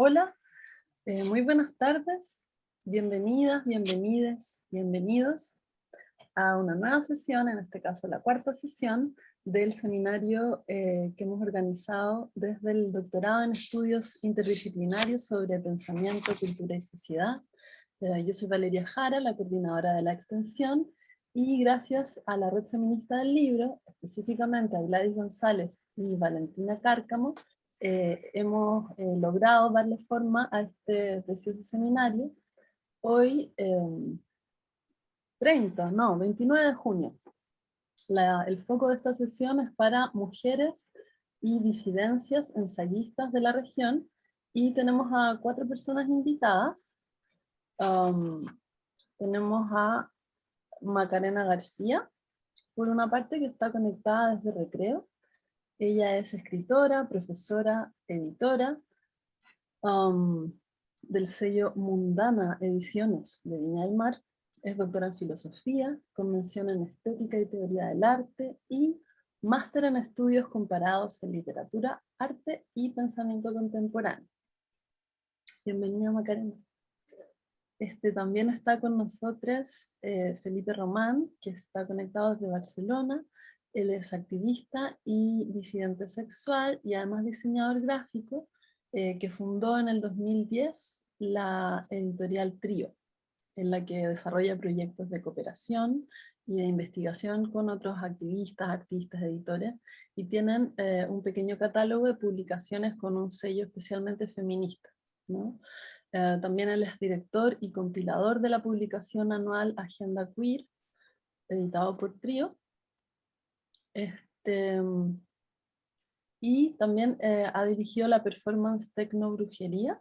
Hola, muy buenas tardes, bienvenidas, bienvenides, bienvenidos a una nueva sesión, en este caso la cuarta sesión del seminario que hemos organizado desde el doctorado en estudios interdisciplinarios sobre pensamiento, cultura y sociedad. Yo soy Valeria Jara, la coordinadora de la extensión, y gracias a la Red Feminista del Libro, específicamente a Gladys González y Valentina Cárcamo, hemos logrado darle forma a este precioso seminario. Hoy, 29 de junio. El foco de esta sesión es para mujeres y disidencias ensayistas de la región, y tenemos a 4 personas invitadas. Tenemos a Macarena García, por una parte, que está conectada desde Recreo. Ella es escritora, profesora, editora, del sello Mundana Ediciones de Viña del Mar. Es doctora en filosofía, con mención en estética y teoría del arte, y máster en estudios comparados en literatura, arte y pensamiento contemporáneo. Bienvenida, Macarena. También está con nosotros Felipe Román, que está conectado desde Barcelona. Él es activista y disidente sexual, y además diseñador gráfico, que fundó en el 2010 la editorial Trío, en la que desarrolla proyectos de cooperación y de investigación con otros activistas, artistas, editores, y tienen un pequeño catálogo de publicaciones con un sello especialmente feminista, ¿no? También él es director y compilador de la publicación anual Agenda Queer, editado por Trío. Y también ha dirigido la performance Tecno Brujería,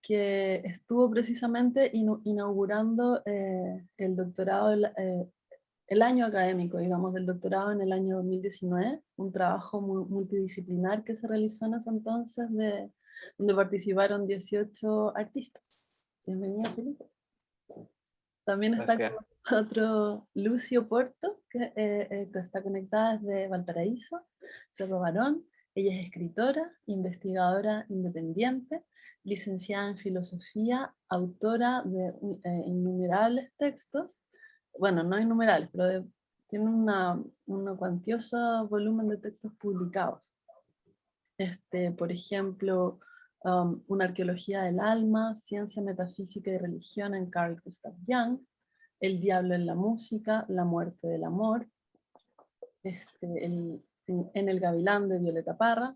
que estuvo precisamente inaugurando el doctorado, el año académico, digamos, del doctorado en el año 2019, un trabajo multidisciplinar que se realizó en ese entonces, donde participaron 18 artistas. Bienvenido, Felipe. También está con nosotros Lucio Porto, que está conectada desde Valparaíso, Cerro Barón. Ella es escritora, investigadora independiente, licenciada en filosofía, autora de innumerables textos, bueno, no innumerables, pero tiene un cuantioso volumen de textos publicados. Por ejemplo, Una arqueología del alma, Ciencia, metafísica y religión en Carl Gustav Jung, El diablo en la música, La muerte del amor, en El gavilán de Violeta Parra,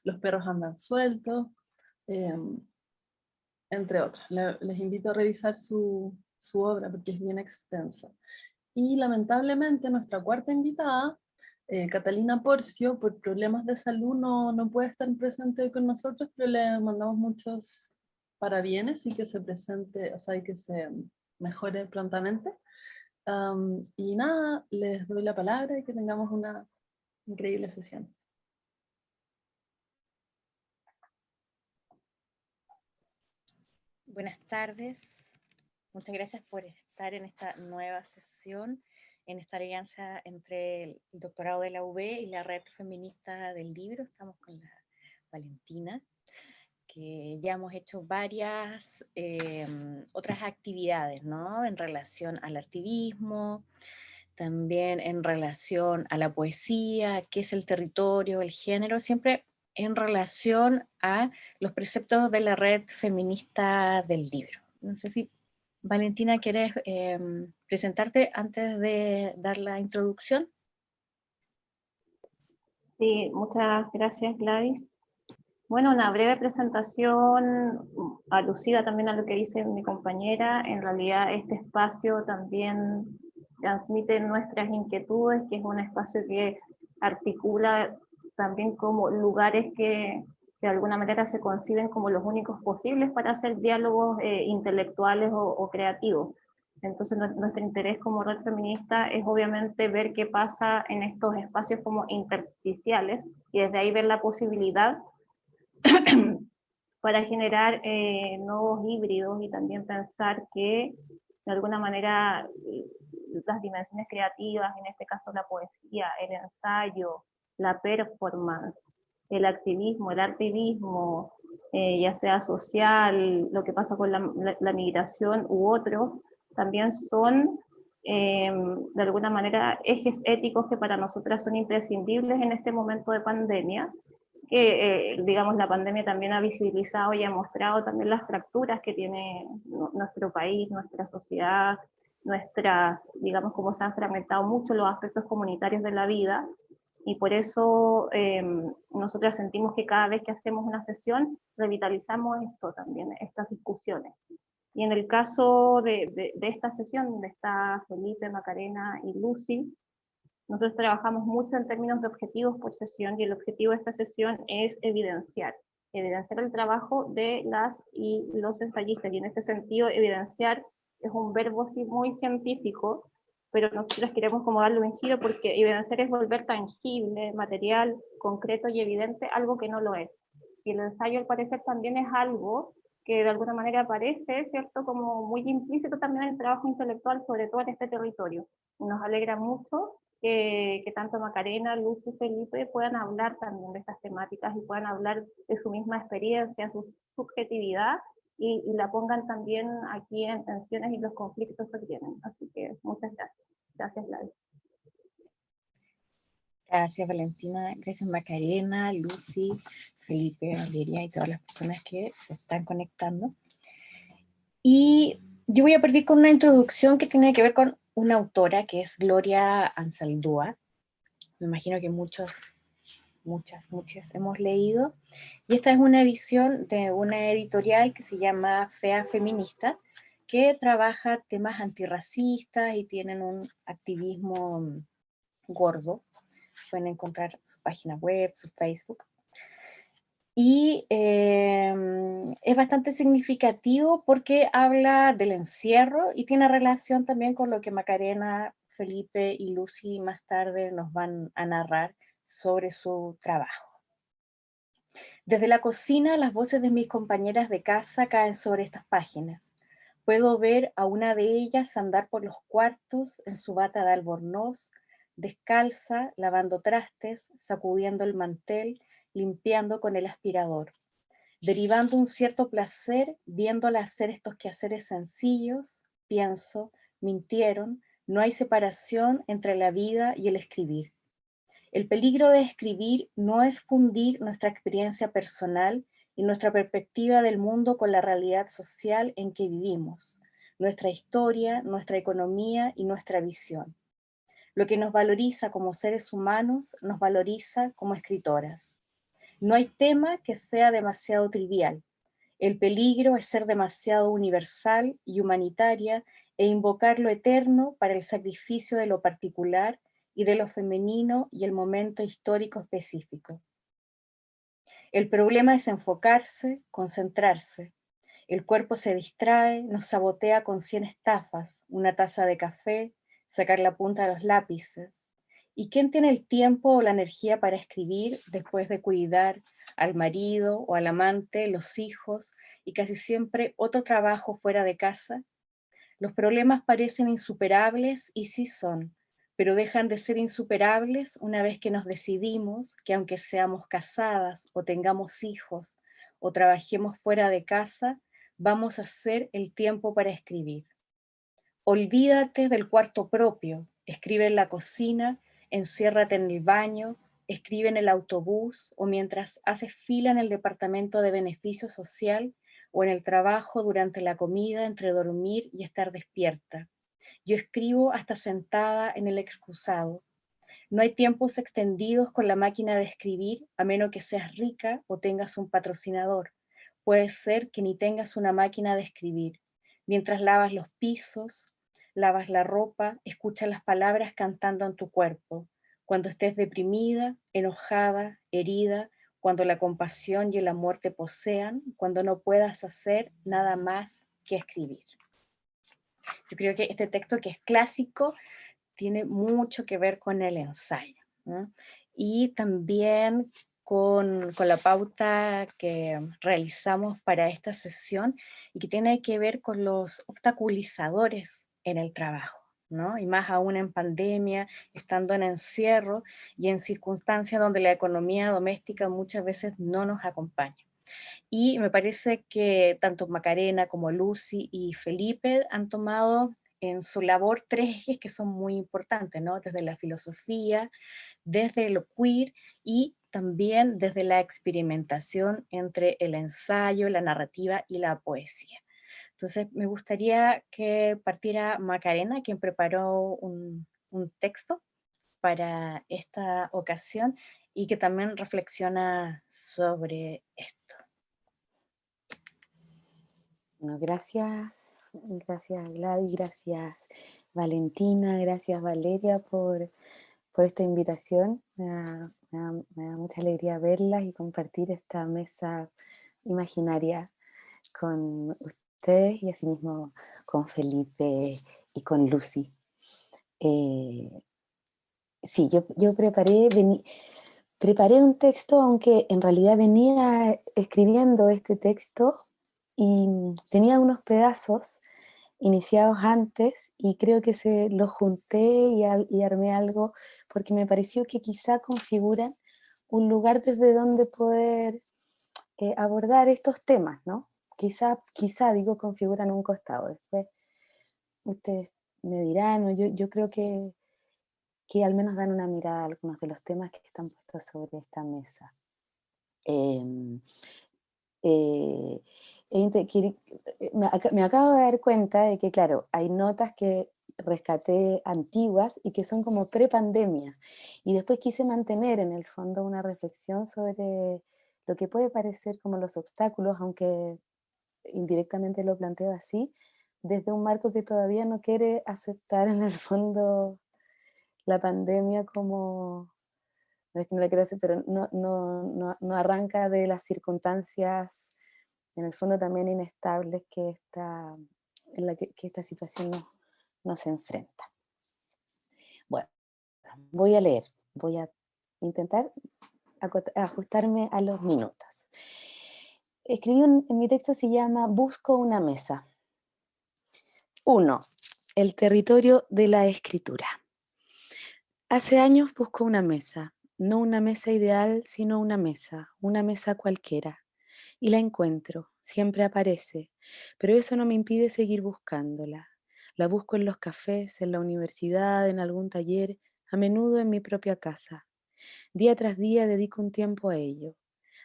Los perros andan sueltos, entre otras. Les invito a revisar su obra porque es bien extensa. Y lamentablemente nuestra cuarta invitada, Catalina Porcio, por problemas de salud no puede estar presente hoy con nosotros, pero le mandamos muchos parabienes y que se presente, o sea, y que se mejore prontamente. Y nada, les doy la palabra y que tengamos una increíble sesión. Buenas tardes, muchas gracias por estar en esta nueva sesión, en esta alianza entre el doctorado de la UB y la Red Feminista del Libro. Estamos con la Valentina, que ya hemos hecho varias otras actividades, ¿no? En relación al activismo, también en relación a la poesía, qué es el territorio, el género, siempre en relación a los preceptos de la Red Feminista del Libro. No sé si, Valentina, ¿quieres presentarte antes de dar la introducción? Sí, muchas gracias, Gladys. Bueno, una breve presentación alusiva también a lo que dice mi compañera. En realidad este espacio también transmite nuestras inquietudes, que es un espacio que articula también como lugares que de alguna manera se conciben como los únicos posibles para hacer diálogos intelectuales o creativos. Entonces nuestro interés como red feminista es obviamente ver qué pasa en estos espacios como intersticiales y desde ahí ver la posibilidad para generar nuevos híbridos y también pensar que de alguna manera las dimensiones creativas, en este caso la poesía, el ensayo, la performance, el activismo, el artivismo, ya sea social, lo que pasa con la migración u otro, también son de alguna manera ejes éticos que para nosotras son imprescindibles en este momento de pandemia, que digamos la pandemia también ha visibilizado y ha mostrado también las fracturas que tiene nuestro país, nuestra sociedad, digamos cómo se han fragmentado mucho los aspectos comunitarios de la vida, y por eso nosotras sentimos que cada vez que hacemos una sesión revitalizamos esto también, estas discusiones. Y en el caso de esta sesión, donde está Felipe, Macarena y Lucy, nosotros trabajamos mucho en términos de objetivos por sesión, y el objetivo de esta sesión es evidenciar el trabajo de las y los ensayistas, y en este sentido evidenciar es un verbo sí muy científico, pero nosotros queremos como darle un giro, porque evidenciar es volver tangible, material, concreto y evidente algo que no lo es. Y el ensayo al parecer también es algo que de alguna manera aparece, ¿cierto?, como muy implícito también en el trabajo intelectual, sobre todo en este territorio. Y nos alegra mucho que tanto Macarena, Luz y Felipe puedan hablar también de estas temáticas y puedan hablar de su misma experiencia, su subjetividad, y la pongan también aquí en tensiones y los conflictos que tienen. Así que muchas gracias. Gracias, Gladys. Gracias, Valentina. Gracias, Macarena, Lucy, Felipe, Valeria y todas las personas que se están conectando. Y yo voy a partir con una introducción que tiene que ver con una autora que es Gloria Anzaldúa. Me imagino que muchas hemos leído. Y esta es una edición de una editorial que se llama Fea Feminista, que trabaja temas antirracistas y tienen un activismo gordo. Pueden encontrar su página web, su Facebook. Y es bastante significativo porque habla del encierro y tiene relación también con lo que Macarena, Felipe y Lucy más tarde nos van a narrar sobre su trabajo. Desde la cocina, las voces de mis compañeras de casa caen sobre estas páginas. Puedo ver a una de ellas andar por los cuartos en su bata de albornoz, descalza, lavando trastes, sacudiendo el mantel, limpiando con el aspirador, derivando un cierto placer viéndola hacer estos quehaceres sencillos. Pienso, mintieron, no hay separación entre la vida y el escribir. El peligro de escribir no es fundir nuestra experiencia personal y nuestra perspectiva del mundo con la realidad social en que vivimos, nuestra historia, nuestra economía y nuestra visión. Lo que nos valoriza como seres humanos nos valoriza como escritoras. No hay tema que sea demasiado trivial. El peligro es ser demasiado universal y humanitaria e invocar lo eterno para el sacrificio de lo particular y de lo femenino y el momento histórico específico. El problema es enfocarse, concentrarse. El cuerpo se distrae, nos sabotea con 100 estafas, una taza de café, sacar la punta de los lápices. ¿Y quién tiene el tiempo o la energía para escribir después de cuidar al marido o al amante, los hijos y casi siempre otro trabajo fuera de casa? Los problemas parecen insuperables y sí son, pero dejan de ser insuperables una vez que nos decidimos que aunque seamos casadas o tengamos hijos o trabajemos fuera de casa, vamos a hacer el tiempo para escribir. Olvídate del cuarto propio, escribe en la cocina, enciérrate en el baño, escribe en el autobús o mientras haces fila en el departamento de beneficio social o en el trabajo durante la comida entre dormir y estar despierta. Yo escribo hasta sentada en el excusado. No hay tiempos extendidos con la máquina de escribir a menos que seas rica o tengas un patrocinador. Puede ser que ni tengas una máquina de escribir. Mientras lavas los pisos, lavas la ropa, escucha las palabras cantando en tu cuerpo. Cuando estés deprimida, enojada, herida, cuando la compasión y el amor te posean, cuando no puedas hacer nada más que escribir. Yo creo que este texto, que es clásico, tiene mucho que ver con el ensayo, ¿no? Y también con la pauta que realizamos para esta sesión y que tiene que ver con los obstaculizadores en el trabajo, ¿no? Y más aún en pandemia, estando en encierro y en circunstancias donde la economía doméstica muchas veces no nos acompaña. Y me parece que tanto Macarena como Lucy y Felipe han tomado en su labor tres ejes que son muy importantes, ¿no? Desde la filosofía, desde lo queer y también desde la experimentación entre el ensayo, la narrativa y la poesía. Entonces, me gustaría que partiera Macarena, quien preparó un texto para esta ocasión y que también reflexiona sobre esto. Bueno, gracias Gladys, gracias Valentina, gracias Valeria por esta invitación. Me da mucha alegría verlas y compartir esta mesa imaginaria con ustedes y asimismo con Felipe y con Lucy. Sí, yo preparé un texto, aunque en realidad venía escribiendo este texto y tenía unos pedazos iniciados antes y creo que se los junté y armé algo porque me pareció que quizá configuran un lugar desde donde poder abordar estos temas, ¿no? Quizá digo configuran un costado, después ustedes me dirán, o yo creo que al menos dan una mirada a algunos de los temas que están puestos sobre esta mesa. Em, eh, me acabo de dar cuenta de que, claro, hay notas que rescaté antiguas y que son como pre-pandemia. Y después quise mantener en el fondo una reflexión sobre lo que puede parecer como los obstáculos, aunque indirectamente lo planteo así, desde un marco que todavía no quiere aceptar en el fondo la pandemia como, no es que no la quiero hacer, pero no arranca de las circunstancias, en el fondo también inestables en la que esta situación nos enfrenta. Bueno, voy a leer, voy a intentar ajustarme a los minutos. Escribí en mi texto, se llama Busco una mesa. 1. El territorio de la escritura. Hace años busco una mesa, no una mesa ideal, sino una mesa cualquiera. Y la encuentro, siempre aparece, pero eso no me impide seguir buscándola. La busco en los cafés, en la universidad, en algún taller, a menudo en mi propia casa. Día tras día dedico un tiempo a ello.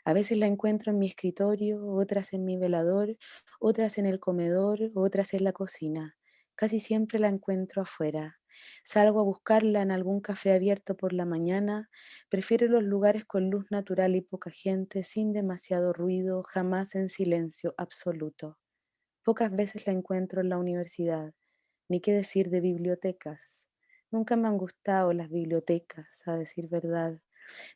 A veces la encuentro en mi escritorio, otras en mi velador, otras en el comedor, otras en la cocina. Casi siempre la encuentro afuera. Salgo a buscarla en algún café abierto por la mañana. Prefiero los lugares con luz natural y poca gente, sin demasiado ruido, jamás en silencio absoluto. Pocas veces la encuentro en la universidad, ni qué decir de bibliotecas. Nunca me han gustado las bibliotecas, a decir verdad.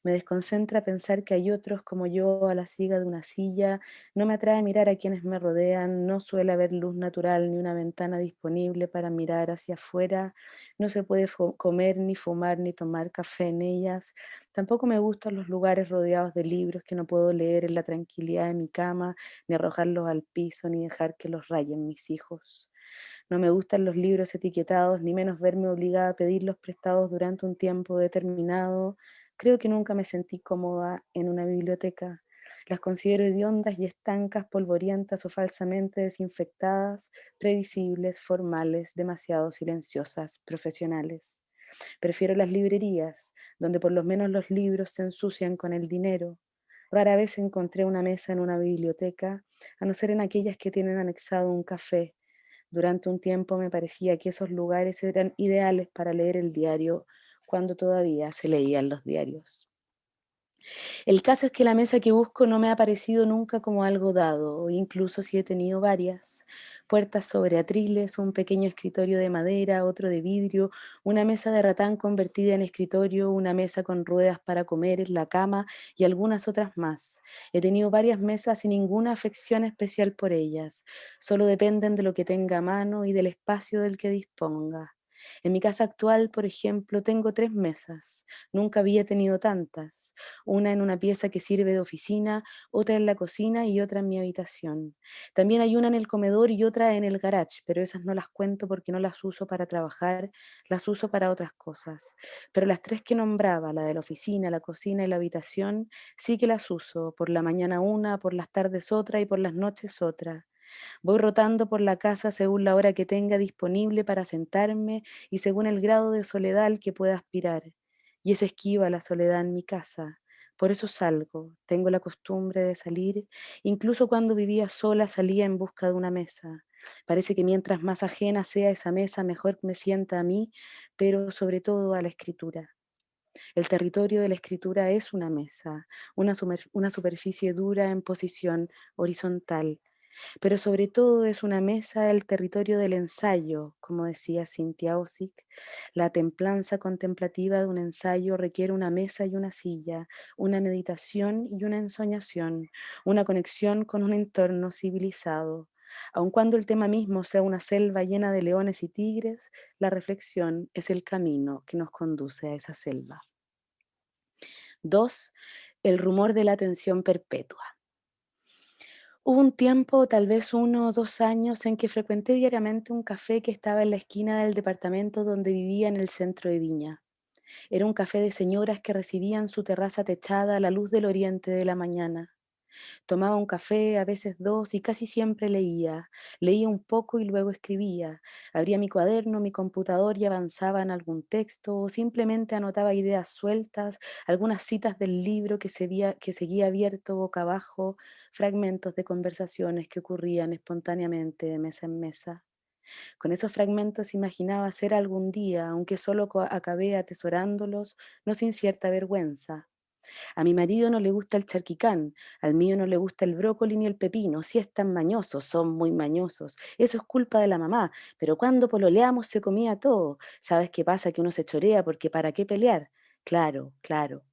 Me desconcentra pensar que hay otros como yo a la siga de una silla, no me atrae mirar a quienes me rodean, no suele haber luz natural ni una ventana disponible para mirar hacia afuera, no se puede comer, ni fumar, ni tomar café en ellas. Tampoco me gustan los lugares rodeados de libros que no puedo leer en la tranquilidad de mi cama, ni arrojarlos al piso, ni dejar que los rayen mis hijos. No me gustan los libros etiquetados, ni menos verme obligada a pedirlos prestados durante un tiempo determinado. Creo que nunca me sentí cómoda en una biblioteca. Las considero hediondas y estancas, polvorientas o falsamente desinfectadas, previsibles, formales, demasiado silenciosas, profesionales. Prefiero las librerías, donde por lo menos los libros se ensucian con el dinero. Rara vez encontré una mesa en una biblioteca, a no ser en aquellas que tienen anexado un café. Durante un tiempo me parecía que esos lugares eran ideales para leer el diario cuando todavía se leían los diarios. El caso es que la mesa que busco no me ha parecido nunca como algo dado, o incluso si he tenido varias. Puertas sobre atriles, un pequeño escritorio de madera, otro de vidrio, una mesa de ratán convertida en escritorio, una mesa con ruedas para comer en la cama y algunas otras más. He tenido varias mesas y ninguna afección especial por ellas. Solo dependen de lo que tenga a mano y del espacio del que disponga. En mi casa actual, por ejemplo, tengo 3 mesas. Nunca había tenido tantas. Una en una pieza que sirve de oficina, otra en la cocina y otra en mi habitación. También hay una en el comedor y otra en el garage, pero esas no las cuento porque no las uso para trabajar, las uso para otras cosas. Pero las 3 que nombraba, la de la oficina, la cocina y la habitación, sí que las uso. Por la mañana una, por las tardes otra y por las noches otra. Voy rotando por la casa según la hora que tenga disponible para sentarme y según el grado de soledad al que pueda aspirar. Y es esquiva la soledad en mi casa. Por eso salgo, tengo la costumbre de salir, incluso cuando vivía sola salía en busca de una mesa. Parece que mientras más ajena sea esa mesa, mejor me sienta a mí, pero sobre todo a la escritura. El territorio de la escritura es una mesa, una superficie dura en posición horizontal, pero sobre todo es una mesa el territorio del ensayo, como decía Cynthia Ozick. La templanza contemplativa de un ensayo requiere una mesa y una silla, una meditación y una ensoñación, una conexión con un entorno civilizado. Aun cuando el tema mismo sea una selva llena de leones y tigres, la reflexión es el camino que nos conduce a esa selva. 2. El rumor de la atención perpetua. Hubo un tiempo, tal vez 1 o 2 años, en que frecuenté diariamente un café que estaba en la esquina del departamento donde vivía en el centro de Viña. Era un café de señoras que recibían su terraza techada a la luz del oriente de la mañana. Tomaba un café, a veces 2, y casi siempre leía. Leía un poco y luego escribía. Abría mi cuaderno, mi computador y avanzaba en algún texto, o simplemente anotaba ideas sueltas, algunas citas del libro que seguía abierto boca abajo, fragmentos de conversaciones que ocurrían espontáneamente de mesa en mesa. Con esos fragmentos imaginaba ser algún día, aunque solo acabé atesorándolos, no sin cierta vergüenza. A mi marido no le gusta el charquicán, al mío no le gusta el brócoli ni el pepino, si están mañosos, son muy mañosos. Eso es culpa de la mamá, pero cuando pololeamos se comía todo. ¿Sabes qué pasa? Que uno se chorea porque ¿para qué pelear? Claro, claro.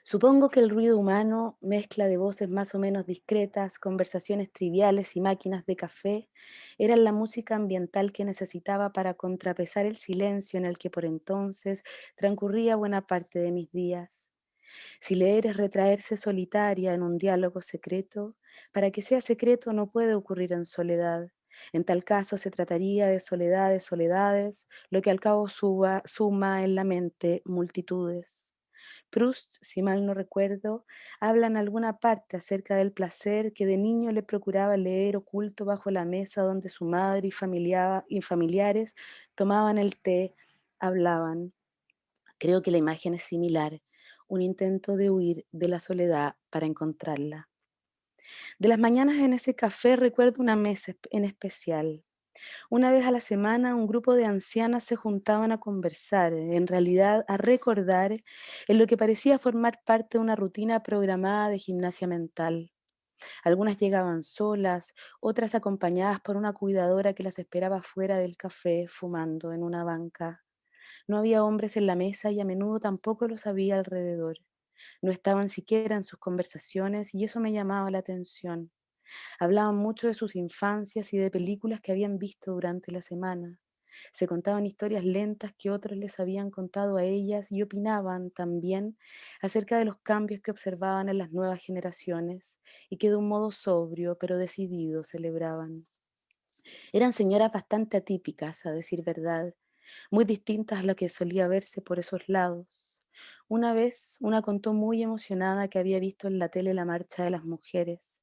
Supongo que el ruido humano, mezcla de voces más o menos discretas, conversaciones triviales y máquinas de café, eran la música ambiental que necesitaba para contrapesar el silencio en el que por entonces transcurría buena parte de mis días. Si leer es retraerse solitaria en un diálogo secreto, para que sea secreto no puede ocurrir en soledad. En tal caso se trataría de soledades, lo que al cabo suma en la mente multitudes. Proust, si mal no recuerdo, habla en alguna parte acerca del placer que de niño le procuraba leer oculto bajo la mesa donde su madre y familiares tomaban el té, hablaban. Creo que la imagen es similar, un intento de huir de la soledad para encontrarla. De las mañanas en ese café recuerdo una mesa en especial. Una vez a la semana un grupo de ancianas se juntaban a conversar, en realidad a recordar en lo que parecía formar parte de una rutina programada de gimnasia mental. Algunas llegaban solas, otras acompañadas por una cuidadora que las esperaba fuera del café fumando en una banca. No había hombres en la mesa y a menudo tampoco los había alrededor. No estaban siquiera en sus conversaciones y eso me llamaba la atención. Hablaban mucho de sus infancias y de películas que habían visto durante la semana. Se contaban historias lentas que otros les habían contado a ellas y opinaban también acerca de los cambios que observaban en las nuevas generaciones y que de un modo sobrio pero decidido celebraban. Eran señoras bastante atípicas, a decir verdad, muy distintas a lo que solía verse por esos lados. Una vez, una contó muy emocionada que había visto en la tele la marcha de las mujeres.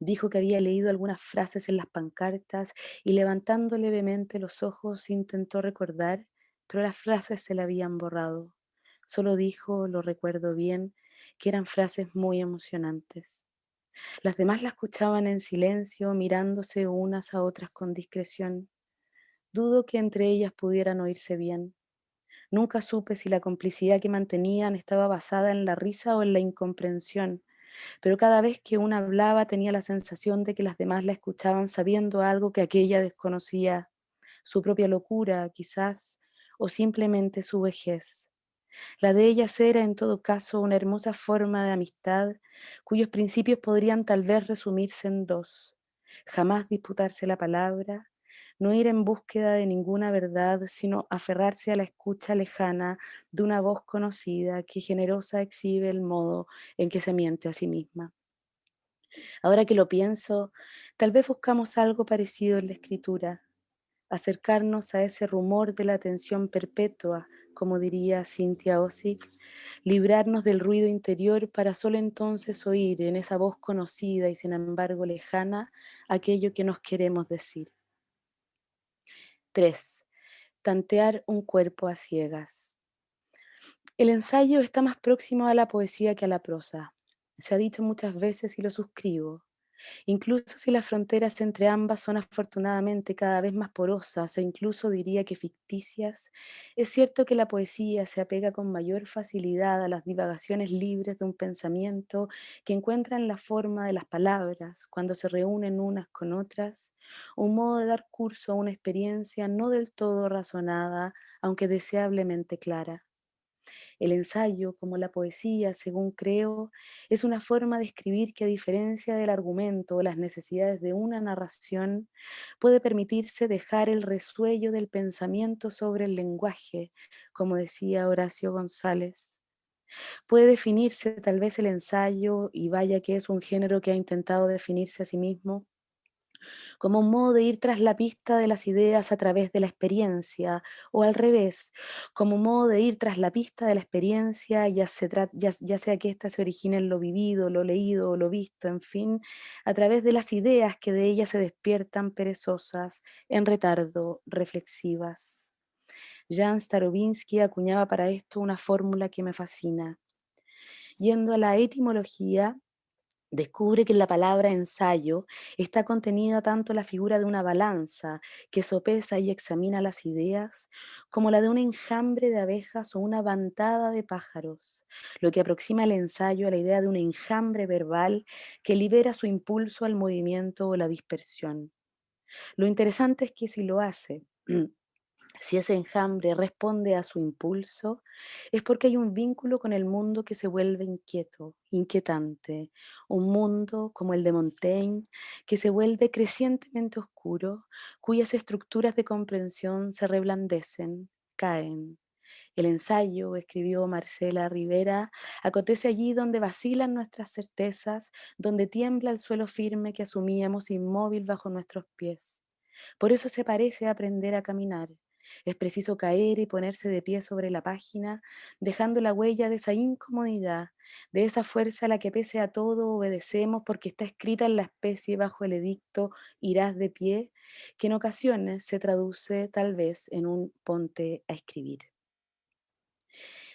Dijo que había leído algunas frases en las pancartas y levantando levemente los ojos intentó recordar, pero las frases se le habían borrado. Solo dijo, lo recuerdo bien, que eran frases muy emocionantes. Las demás la escuchaban en silencio, mirándose unas a otras con discreción. Dudo que entre ellas pudieran oírse bien. Nunca supe si la complicidad que mantenían estaba basada en la risa o en la incomprensión, pero cada vez que una hablaba tenía la sensación de que las demás la escuchaban sabiendo algo que aquella desconocía, su propia locura, quizás, o simplemente su vejez. La de ellas era, en todo caso, una hermosa forma de amistad, cuyos principios podrían tal vez resumirse en 2: jamás disputarse la palabra, no ir en búsqueda de ninguna verdad, sino aferrarse a la escucha lejana de una voz conocida que generosa exhibe el modo en que se miente a sí misma. Ahora que lo pienso, tal vez buscamos algo parecido en la escritura, acercarnos a ese rumor de la atención perpetua, como diría Cynthia Ozick, librarnos del ruido interior para solo entonces oír en esa voz conocida y sin embargo lejana aquello que nos queremos decir. 3. Tantear un cuerpo a ciegas. El ensayo está más próximo a la poesía que a la prosa. Se ha dicho muchas veces y lo suscribo. Incluso si las fronteras entre ambas son afortunadamente cada vez más porosas e incluso diría que ficticias, es cierto que la poesía se apega con mayor facilidad a las divagaciones libres de un pensamiento que encuentra en la forma de las palabras, cuando se reúnen unas con otras, un modo de dar curso a una experiencia no del todo razonada, aunque deseablemente clara. El ensayo, como la poesía, según creo, es una forma de escribir que a diferencia del argumento o las necesidades de una narración, puede permitirse dejar el resuello del pensamiento sobre el lenguaje, como decía Horacio González. Puede definirse tal vez el ensayo, y vaya que es un género que ha intentado definirse a sí mismo, como un modo de ir tras la pista de las ideas a través de la experiencia, o al revés, como un modo de ir tras la pista de la experiencia, ya sea que ésta se origine en lo vivido, lo leído o lo visto, en fin, a través de las ideas que de ella se despiertan perezosas, en retardo, reflexivas. Jan Starobinski acuñaba para esto una fórmula que me fascina. Yendo a la etimología, descubre que en la palabra ensayo está contenida tanto la figura de una balanza que sopesa y examina las ideas, como la de un enjambre de abejas o una bantada de pájaros, lo que aproxima el ensayo a la idea de un enjambre verbal que libera su impulso al movimiento o la dispersión. Lo interesante es que si lo hace, si ese enjambre responde a su impulso, es porque hay un vínculo con el mundo que se vuelve inquieto, inquietante, un mundo como el de Montaigne, que se vuelve crecientemente oscuro, cuyas estructuras de comprensión se reblandecen, caen. El ensayo, escribió Marcela Rivera, acontece allí donde vacilan nuestras certezas, donde tiembla el suelo firme que asumíamos inmóvil bajo nuestros pies. Por eso se parece a aprender a caminar. Es preciso caer y ponerse de pie sobre la página, dejando la huella de esa incomodidad, de esa fuerza a la que pese a todo obedecemos porque está escrita en la especie bajo el edicto irás de pie, que en ocasiones se traduce tal vez en un ponte a escribir.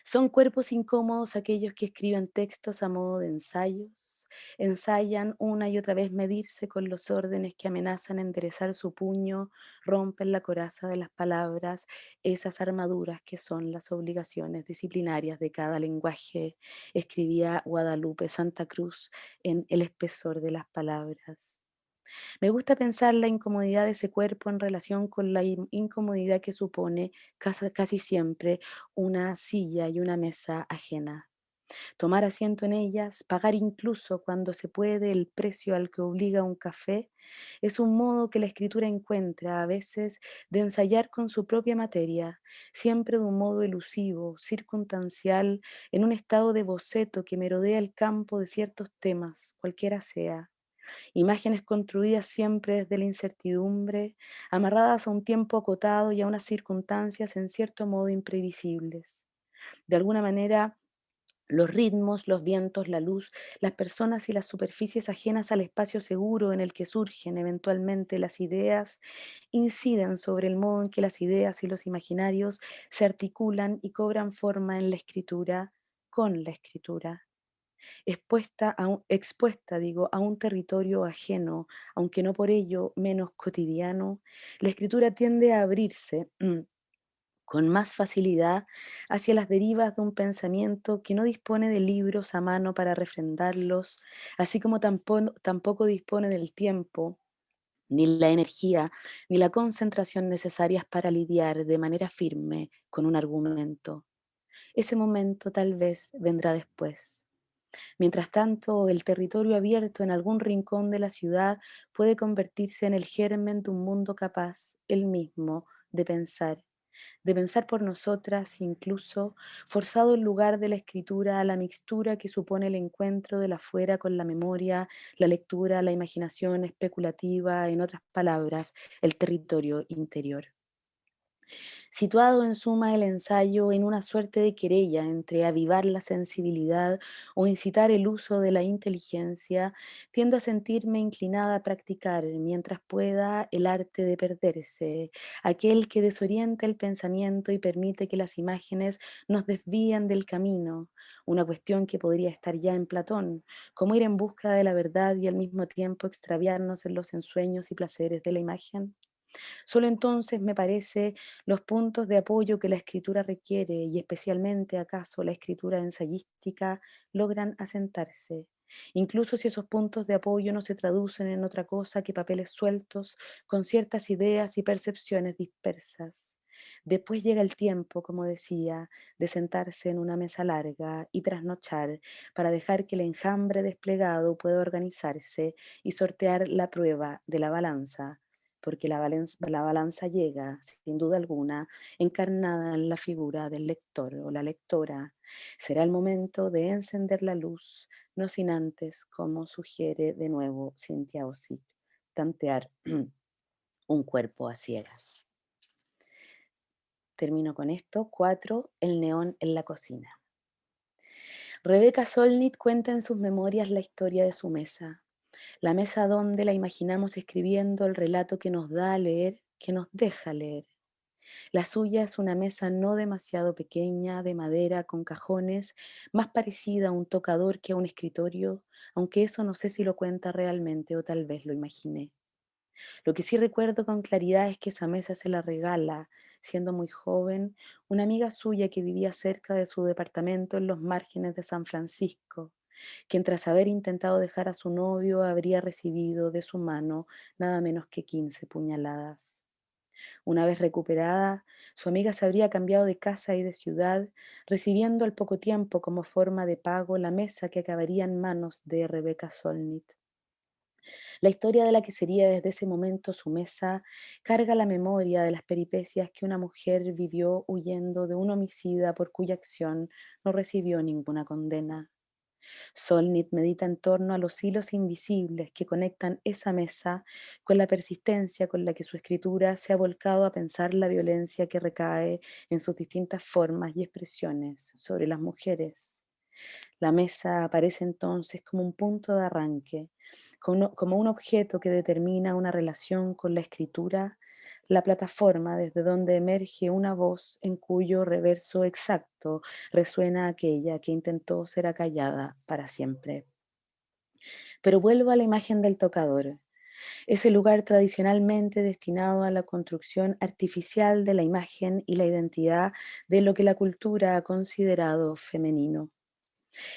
Son cuerpos incómodos aquellos que escriben textos a modo de ensayos, ensayan una y otra vez medirse con los órdenes que amenazan enderezar su puño, rompen la coraza de las palabras, esas armaduras que son las obligaciones disciplinarias de cada lenguaje, escribía Guadalupe Santa Cruz en El espesor de las palabras. Me gusta pensar la incomodidad de ese cuerpo en relación con la incomodidad que supone casi siempre una silla y una mesa ajena. Tomar asiento en ellas, pagar incluso cuando se puede el precio al que obliga un café, es un modo que la escritura encuentra a veces de ensayar con su propia materia, siempre de un modo elusivo, circunstancial, en un estado de boceto que merodea el campo de ciertos temas, cualquiera sea. Imágenes construidas siempre desde la incertidumbre, amarradas a un tiempo acotado y a unas circunstancias en cierto modo imprevisibles. De alguna manera, los ritmos, los vientos, la luz, las personas y las superficies ajenas al espacio seguro en el que surgen eventualmente las ideas, inciden sobre el modo en que las ideas y los imaginarios se articulan y cobran forma en la escritura, con la escritura expuesta, digo, a un territorio ajeno, aunque no por ello menos cotidiano, la escritura tiende a abrirse con más facilidad hacia las derivas de un pensamiento que no dispone de libros a mano para refrendarlos, así como tampoco dispone del tiempo, ni la energía, ni la concentración necesarias para lidiar de manera firme con un argumento. Ese momento tal vez vendrá después. Mientras tanto, el territorio abierto en algún rincón de la ciudad puede convertirse en el germen de un mundo capaz, él mismo, de pensar por nosotras, incluso forzado en lugar de la escritura a la mixtura que supone el encuentro del afuera con la memoria, la lectura, la imaginación especulativa, en otras palabras, el territorio interior. Situado en suma el ensayo en una suerte de querella entre avivar la sensibilidad o incitar el uso de la inteligencia, tiendo a sentirme inclinada a practicar, mientras pueda, el arte de perderse, aquel que desorienta el pensamiento y permite que las imágenes nos desvíen del camino, una cuestión que podría estar ya en Platón, como ir en busca de la verdad y al mismo tiempo extraviarnos en los ensueños y placeres de la imagen. Solo entonces, me parece, los puntos de apoyo que la escritura requiere, y especialmente acaso la escritura ensayística, logran asentarse. Incluso si esos puntos de apoyo no se traducen en otra cosa que papeles sueltos con ciertas ideas y percepciones dispersas. Después llega el tiempo, como decía, de sentarse en una mesa larga y trasnochar para dejar que el enjambre desplegado pueda organizarse y sortear la prueba de la balanza, porque la balanza llega, sin duda alguna, encarnada en la figura del lector o la lectora. Será el momento de encender la luz, no sin antes, como sugiere de nuevo Cynthia Ozick, tantear un cuerpo a ciegas. Termino con esto. 4. El neón en la cocina. Rebecca Solnit cuenta en sus memorias la historia de su mesa. La mesa donde la imaginamos escribiendo el relato que nos da a leer, que nos deja leer. La suya es una mesa no demasiado pequeña, de madera, con cajones, más parecida a un tocador que a un escritorio, aunque eso no sé si lo cuenta realmente o tal vez lo imaginé. Lo que sí recuerdo con claridad es que esa mesa se la regala, siendo muy joven, una amiga suya que vivía cerca de su departamento en los márgenes de San Francisco, quien tras haber intentado dejar a su novio habría recibido de su mano nada menos que 15 puñaladas. Una vez recuperada, su amiga se habría cambiado de casa y de ciudad, recibiendo al poco tiempo como forma de pago la mesa que acabaría en manos de Rebecca Solnit. La historia de la que sería desde ese momento su mesa carga la memoria de las peripecias que una mujer vivió huyendo de un homicida por cuya acción no recibió ninguna condena. Solnit medita en torno a los hilos invisibles que conectan esa mesa con la persistencia con la que su escritura se ha volcado a pensar la violencia que recae en sus distintas formas y expresiones sobre las mujeres. La mesa aparece entonces como un punto de arranque, como un objeto que determina una relación con la escritura, la plataforma desde donde emerge una voz en cuyo reverso exacto resuena aquella que intentó ser acallada para siempre. Pero vuelvo a la imagen del tocador, ese lugar tradicionalmente destinado a la construcción artificial de la imagen y la identidad de lo que la cultura ha considerado femenino.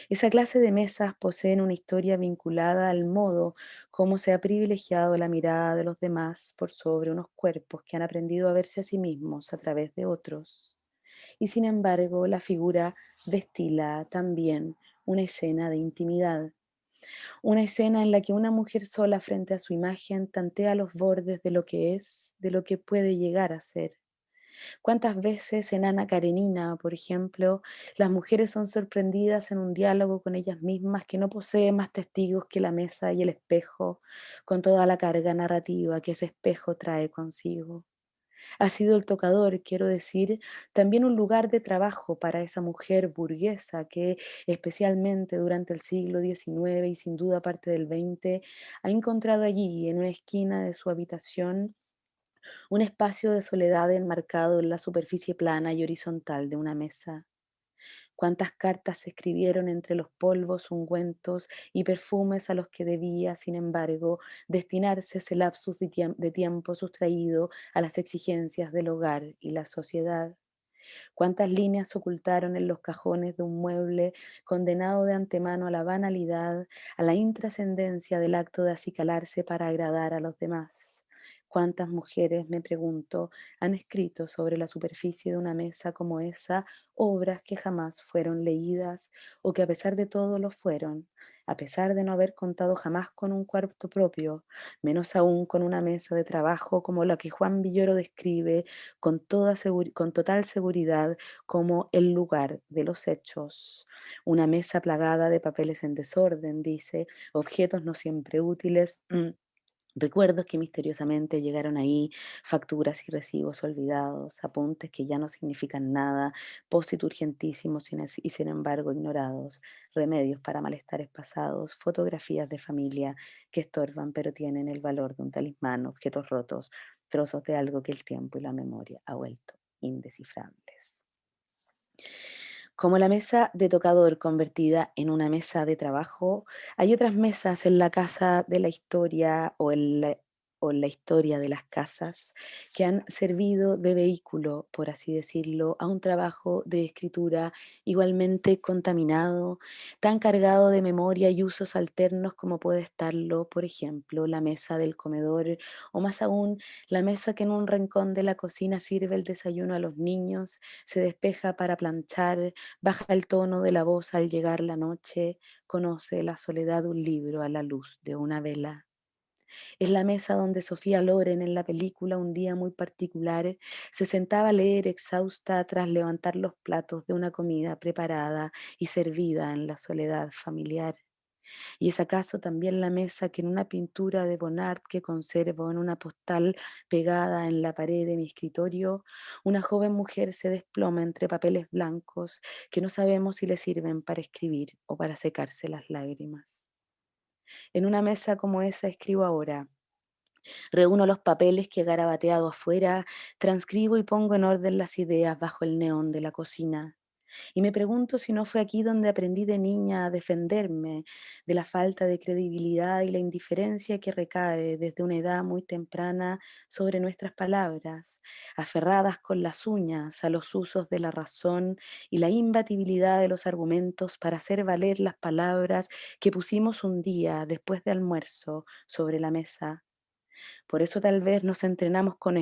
Esa clase de mesas poseen una historia vinculada al modo como se ha privilegiado la mirada de los demás por sobre unos cuerpos que han aprendido a verse a sí mismos a través de otros. Y sin embargo, la figura destila también una escena de intimidad, una escena en la que una mujer sola frente a su imagen tantea los bordes de lo que es, de lo que puede llegar a ser. ¿Cuántas veces en Ana Karenina, por ejemplo, las mujeres son sorprendidas en un diálogo con ellas mismas que no posee más testigos que la mesa y el espejo, con toda la carga narrativa que ese espejo trae consigo? Ha sido el tocador, quiero decir, también un lugar de trabajo para esa mujer burguesa que, especialmente durante el siglo XIX y sin duda parte del XX, ha encontrado allí, en una esquina de su habitación, un espacio de soledad enmarcado en la superficie plana y horizontal de una mesa. Cuántas cartas se escribieron entre los polvos, ungüentos y perfumes a los que debía, sin embargo, destinarse ese lapsus de tiempo sustraído a las exigencias del hogar y la sociedad. Cuántas líneas se ocultaron en los cajones de un mueble condenado de antemano a la banalidad, a la intrascendencia del acto de acicalarse para agradar a los demás. ¿Cuántas mujeres, me pregunto, han escrito sobre la superficie de una mesa como esa obras que jamás fueron leídas o que a pesar de todo lo fueron, a pesar de no haber contado jamás con un cuarto propio, menos aún con una mesa de trabajo como la que Juan Villoro describe con total seguridad como el lugar de los hechos? Una mesa plagada de papeles en desorden, dice, objetos no siempre útiles, recuerdos que misteriosamente llegaron ahí, facturas y recibos olvidados, apuntes que ya no significan nada, post-it urgentísimos y sin embargo ignorados, remedios para malestares pasados, fotografías de familia que estorban pero tienen el valor de un talismán, objetos rotos, trozos de algo que el tiempo y la memoria ha vuelto indescifrables. Como la mesa de tocador convertida en una mesa de trabajo, hay otras mesas en la casa de la historia o en la historia de las casas que han servido de vehículo, por así decirlo, a un trabajo de escritura igualmente contaminado, tan cargado de memoria y usos alternos como puede estarlo, por ejemplo, la mesa del comedor o más aún la mesa que en un rincón de la cocina sirve el desayuno a los niños, se despeja para planchar, baja el tono de la voz al llegar la noche, conoce la soledad de un libro a la luz de una vela. Es la mesa donde Sofía Loren en la película Un día muy particular se sentaba a leer exhausta tras levantar los platos de una comida preparada y servida en la soledad familiar. ¿Y es acaso también la mesa que en una pintura de Bonnard que conservo en una postal pegada en la pared de mi escritorio, una joven mujer se desploma entre papeles blancos que no sabemos si le sirven para escribir o para secarse las lágrimas? En una mesa como esa escribo ahora. Reúno los papeles que he garabateado afuera, transcribo y pongo en orden las ideas bajo el neón de la cocina. Y me pregunto si no fue aquí donde aprendí de niña a defenderme de la falta de credibilidad y la indiferencia que recae desde una edad muy temprana sobre nuestras palabras, aferradas con las uñas a los usos de la razón y la imbatibilidad de los argumentos para hacer valer las palabras que pusimos un día después de almuerzo sobre la mesa. Por eso tal vez nos entrenamos con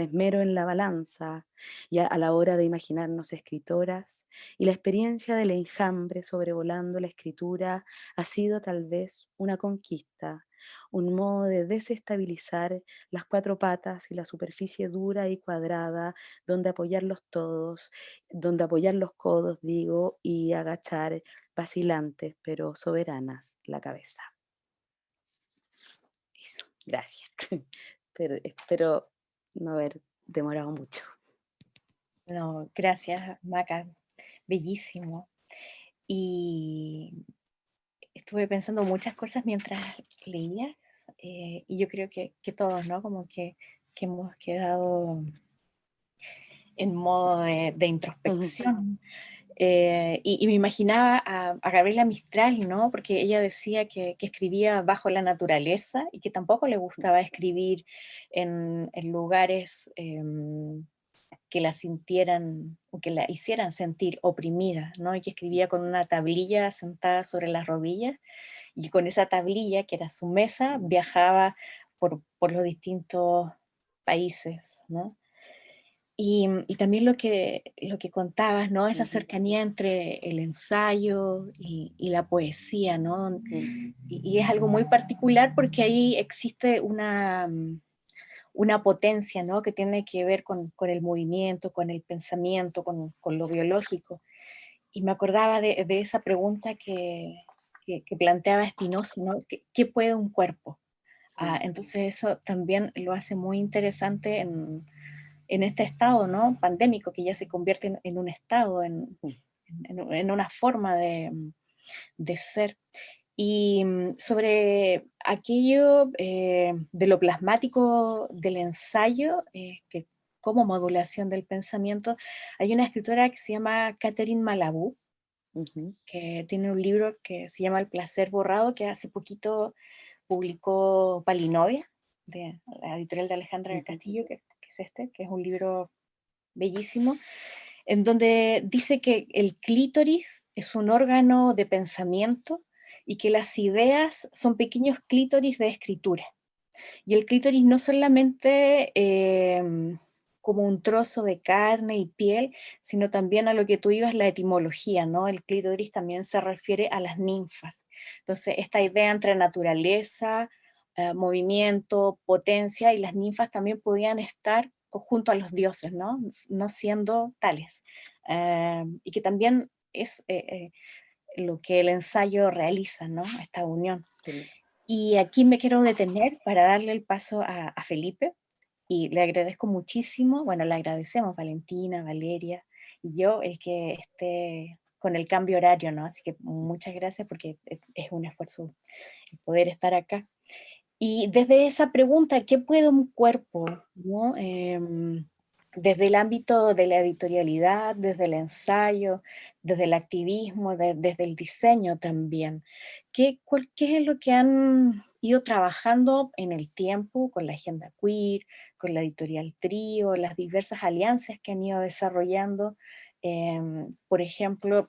esmero en la balanza y a la hora de imaginarnos escritoras, y la experiencia del enjambre sobrevolando la escritura ha sido tal vez una conquista, un modo de desestabilizar las cuatro patas y la superficie dura y cuadrada donde apoyar los codos, digo, y agachar vacilantes pero soberanas la cabeza. Eso, gracias. Pero espero no haber demorado mucho. No, gracias, Maca, bellísimo. Y estuve pensando muchas cosas mientras leía, y yo creo que todos, ¿no? Como que hemos quedado en modo de introspección. Y me imaginaba a Gabriela Mistral, ¿no? Porque ella decía que escribía bajo la naturaleza y que tampoco le gustaba escribir en lugares que la sintieran o que la hicieran sentir oprimida, ¿no? Y que escribía con una tablilla sentada sobre las rodillas, y con esa tablilla, que era su mesa, viajaba por los distintos países, ¿no? Y también lo que contabas, ¿no? Esa cercanía entre el ensayo y la poesía, ¿no? Y es algo muy particular porque ahí existe una potencia, ¿no? Que tiene que ver con el movimiento, con el pensamiento, con lo biológico. Y me acordaba de esa pregunta que planteaba Spinoza, ¿no? ¿Qué puede un cuerpo? Entonces eso también lo hace muy interesante en este estado, ¿no? Pandémico, que ya se convierte en un estado, en una forma de ser. Y sobre aquello de lo plasmático del ensayo, que como modulación del pensamiento, hay una escritora que se llama Catherine Malabou, que tiene un libro que se llama El placer borrado, que hace poquito publicó Palinovia, de la editorial de Alejandra Castillo, que es que es un libro bellísimo, en donde dice que el clítoris es un órgano de pensamiento y que las ideas son pequeños clítoris de escritura. Y el clítoris no solamente como un trozo de carne y piel, sino también a lo que tú ibas, la etimología, ¿no? El clítoris también se refiere a las ninfas. Entonces, esta idea entre naturaleza, movimiento, potencia, y las ninfas también podían estar junto a los dioses, ¿no? No siendo tales. Y que también es lo que el ensayo realiza, ¿no? Esta unión. Sí. Y aquí me quiero detener para darle el paso a Felipe, y le agradezco muchísimo, bueno, le agradecemos Valentina, Valeria, y yo el que esté con el cambio horario, ¿no? Así que muchas gracias porque es un esfuerzo poder estar acá. Y desde esa pregunta, ¿qué puede un cuerpo, ¿no? Desde el ámbito de la editorialidad, desde el ensayo, desde el activismo, desde el diseño también. ¿Qué es lo que han ido trabajando en el tiempo con la agenda queer, con la editorial Trío, las diversas alianzas que han ido desarrollando? Por ejemplo,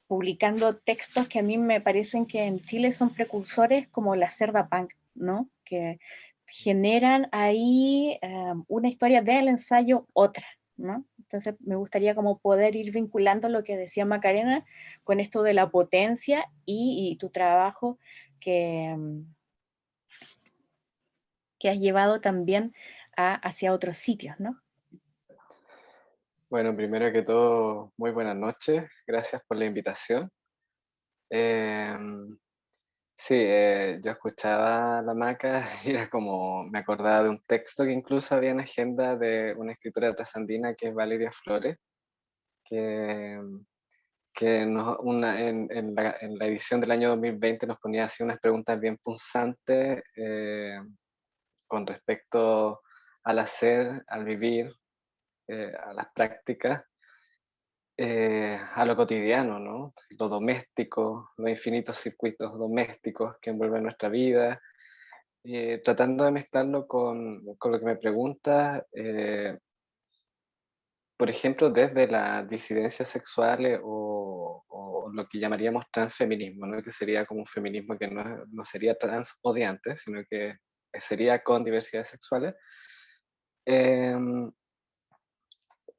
publicando textos que a mí me parecen que en Chile son precursores, como la Cerda Punk, ¿no? Que generan ahí una historia del ensayo otra, ¿no? Entonces me gustaría como poder ir vinculando lo que decía Macarena con esto de la potencia y tu trabajo que, que has llevado también hacia otros sitios, ¿no? Bueno, primero que todo, muy buenas noches. Gracias por la invitación. Sí, yo escuchaba a la Maca y era como, me acordaba de un texto que incluso había en agenda de una escritora trasandina que es Valeria Flores, que, en la edición del año 2020 nos ponía así unas preguntas bien punzantes con respecto al hacer, al vivir, a las prácticas. A lo cotidiano, ¿no? Lo doméstico, los infinitos circuitos domésticos que envuelven nuestra vida, tratando de mezclarlo con lo que me preguntas, por ejemplo, desde las disidencias sexuales o lo que llamaríamos transfeminismo, ¿no? Que sería como un feminismo que no sería trans odiante, sino que sería con diversidades sexuales. Em,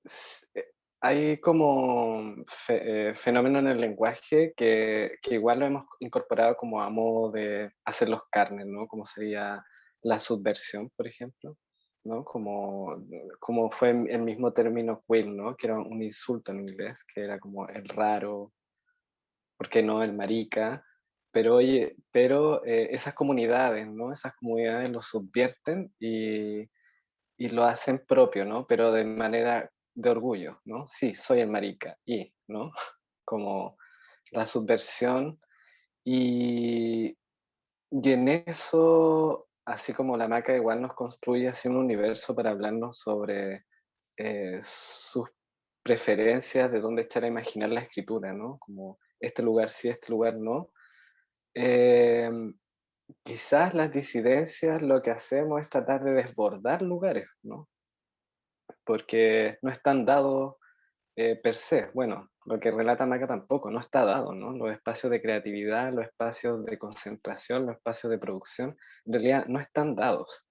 S- eh, Hay como fenómeno en el lenguaje que igual lo hemos incorporado como a modo de hacerlos carne, ¿no? Como sería la subversión, por ejemplo, ¿no? Como fue el mismo término queer, ¿no? Que era un insulto en inglés, que era como el raro, ¿por qué no el marica? Pero oye, esas comunidades, ¿no? Esas comunidades lo subvierten y lo hacen propio, ¿no? Pero de manera de orgullo, ¿no? Sí, soy el marica, ¿no? Como la subversión. Y, y en eso, así como la Maca igual nos construye así un universo para hablarnos sobre sus preferencias, de dónde echar a imaginar la escritura, ¿no? Como este lugar sí, este lugar no. Eh, Quizás las disidencias lo que hacemos es tratar de desbordar lugares, ¿no? Porque no están dados per se. Bueno, lo que relata Maca tampoco, no está dado, ¿no? Los espacios de creatividad, los espacios de concentración, los espacios de producción, en realidad no están dados.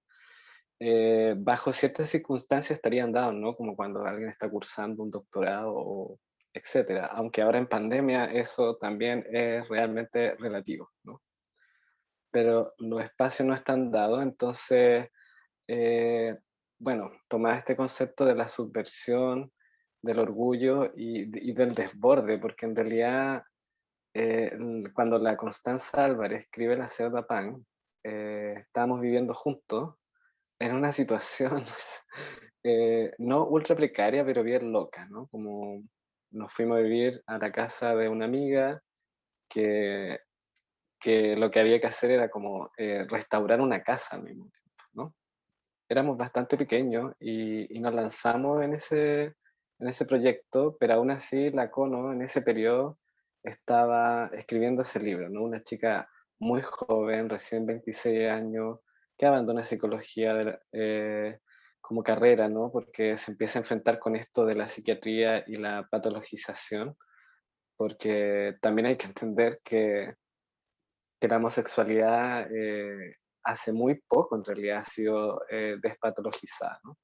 Bajo ciertas circunstancias estarían dados, ¿no? Como cuando alguien está cursando un doctorado, o etcétera. Aunque ahora en pandemia eso también es realmente relativo, ¿no? Pero los espacios no están dados, entonces bueno, tomar este concepto de la subversión, del orgullo y del desborde, porque en realidad cuando la Constanza Álvarez escribe La Cerda Pan, estábamos viviendo juntos en una situación no ultra precaria, pero bien loca, ¿no? Como nos fuimos a vivir a la casa de una amiga que, que lo que había que hacer era como restaurar una casa al mismo tiempo, ¿no? Éramos bastante pequeños y nos lanzamos en ese proyecto, pero aún así la Cono en ese periodo estaba escribiendo ese libro, ¿no? Una chica muy joven, recién 26 años, que abandona psicología como carrera, ¿no? Porque se empieza a enfrentar con esto de la psiquiatría y la patologización, porque también hay que entender que la homosexualidad hace muy poco en realidad ha sido despatologizada, ¿no?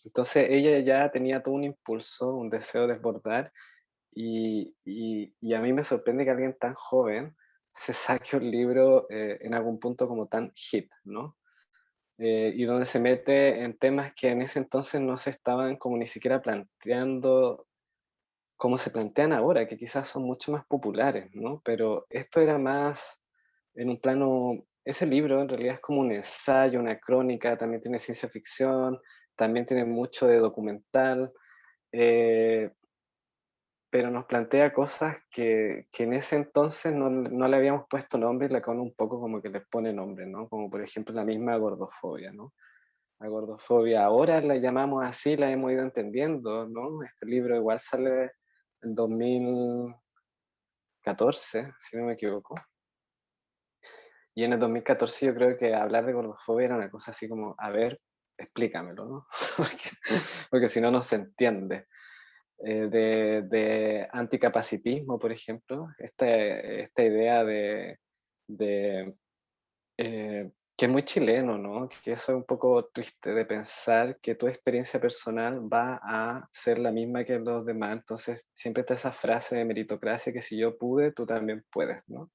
Entonces ella ya tenía todo un impulso, un deseo de desbordar, y a mí me sorprende que alguien tan joven se saque un libro en algún punto como tan hit, ¿no? Y donde se mete en temas que en ese entonces no se estaban como ni siquiera planteando como se plantean ahora, que quizás son mucho más populares, ¿no? Pero esto era más en un plano, ese libro en realidad es como un ensayo, una crónica, también tiene ciencia ficción, también tiene mucho de documental, eh, pero nos plantea cosas que en ese entonces no le habíamos puesto nombre y la con un poco como que les pone nombre, ¿no? Como por ejemplo la misma gordofobia, ¿no? La gordofobia ahora la llamamos así, la hemos ido entendiendo, ¿no? Este libro igual sale en 2014, si no me equivoco. Y en el 2014 yo creo que hablar de gordofobia era una cosa así como, a ver, explícamelo, ¿no? porque si no, no se entiende. De anticapacitismo, por ejemplo, esta idea de que es muy chileno, ¿no? Que eso es un poco triste de pensar que tu experiencia personal va a ser la misma que los demás. Entonces, siempre está esa frase de meritocracia que si yo pude, tú también puedes, ¿no?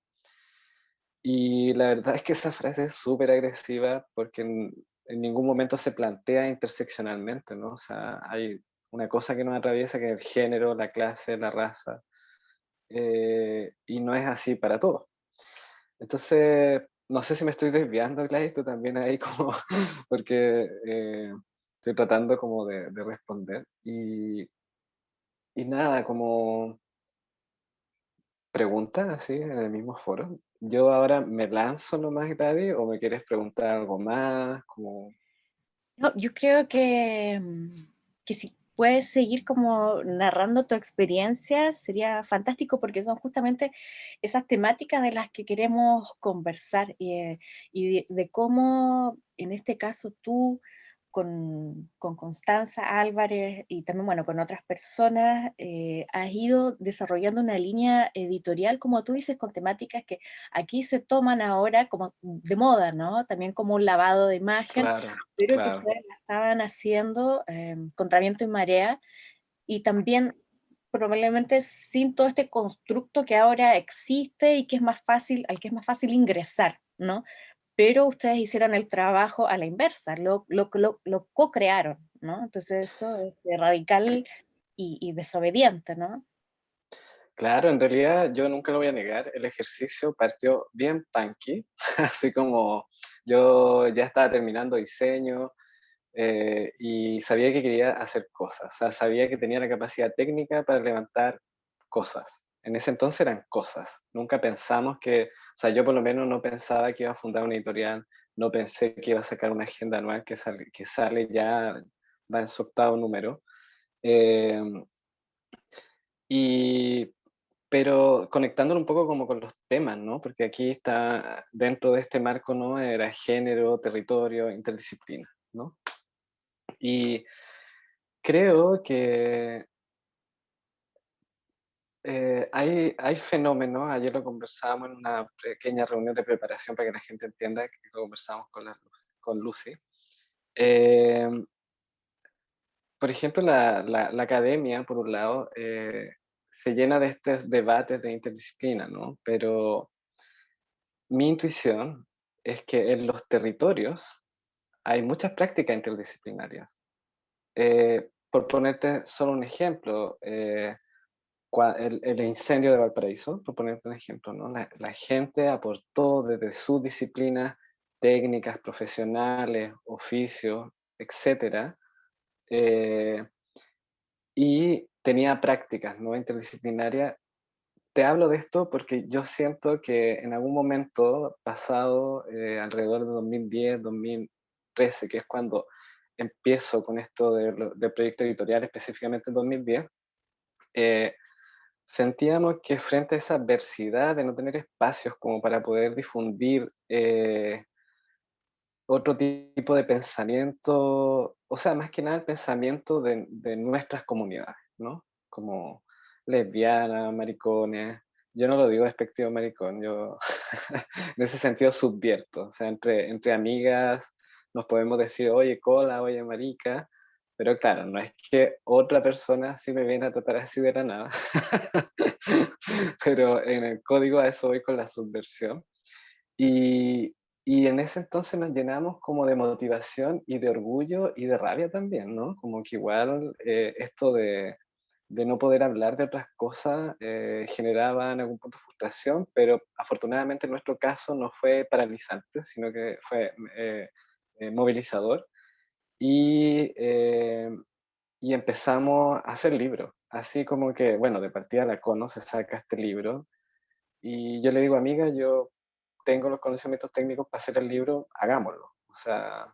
Y la verdad es que esa frase es súper agresiva porque en ningún momento se plantea interseccionalmente, ¿no? O sea, hay una cosa que nos atraviesa que es el género, la clase, la raza, y no es así para todos. Entonces, no sé si me estoy desviando, Gladys, tú también ahí como, porque estoy tratando como de responder. Y nada, como pregunta así en el mismo foro. Yo ahora me lanzo nomás, Gladys, o me quieres preguntar algo más, como... No, yo creo que si puedes seguir como narrando tu experiencia sería fantástico porque son justamente esas temáticas de las que queremos conversar y de cómo en este caso tú con Constanza Álvarez y también bueno con otras personas has ido desarrollando una línea editorial como tú dices con temáticas que aquí se toman ahora como de moda, ¿no? También como un lavado de imagen Claro, pero que claro. ustedes la estaban haciendo contra viento y marea, y también probablemente sin todo este constructo que ahora existe y que es más fácil, al que es más fácil ingresar, ¿no? Pero ustedes hicieron el trabajo a la inversa, lo co-crearon, ¿no? Entonces eso es radical y desobediente, ¿no? Claro, en realidad yo nunca lo voy a negar, el ejercicio partió bien punky, así como yo ya estaba terminando diseño, y sabía que quería hacer cosas, o sea, sabía que tenía la capacidad técnica para levantar cosas. En ese entonces eran cosas, nunca pensamos que, o sea, yo por lo menos no pensaba que iba a fundar una editorial, no pensé que iba a sacar una agenda anual que sale ya, va en su octavo número. Eh, y, pero conectándolo un poco como con los temas, ¿no? Porque aquí está, dentro de este marco, ¿no? Era género, territorio, interdisciplina, ¿no? Y creo que hay fenómenos, ayer lo conversábamos en una pequeña reunión de preparación para que la gente entienda que lo conversamos con Lucy. Eh, por ejemplo, la academia, por un lado, se llena de estos debates de interdisciplina, ¿no? Pero mi intuición es que en los territorios hay muchas prácticas interdisciplinarias. Por ponerte solo un ejemplo, el incendio de Valparaíso, por ponerte un ejemplo, ¿no? La gente aportó desde sus disciplinas técnicas, profesionales, oficios, etcétera, eh, y tenía prácticas no interdisciplinarias. Te hablo de esto porque yo siento que en algún momento pasado, alrededor de 2010, 2013, que es cuando empiezo con esto de proyecto editorial, específicamente en 2010, eh, sentíamos que frente a esa adversidad de no tener espacios como para poder difundir otro tipo de pensamiento, o sea, más que nada el pensamiento de nuestras comunidades, ¿no? Como lesbianas, maricones. yo no lo digo despectivo maricón, yo en ese sentido subvierto, o sea, entre amigas nos podemos decir, oye cola, oye marica, pero claro, no es que otra persona sí me viene a tratar así de la nada, pero en el código a eso voy con la subversión. Y, y en ese entonces nos llenamos como de motivación y de orgullo y de rabia también, ¿no? Como que igual esto de no poder hablar de otras cosas generaba en algún punto frustración, pero afortunadamente en nuestro caso no fue paralizante, sino que fue movilizador. Y, y empezamos a hacer libros. Así como que, bueno, de partida la Cono se saca este libro y yo le digo, amiga, yo tengo los conocimientos técnicos para hacer el libro, hagámoslo. O sea,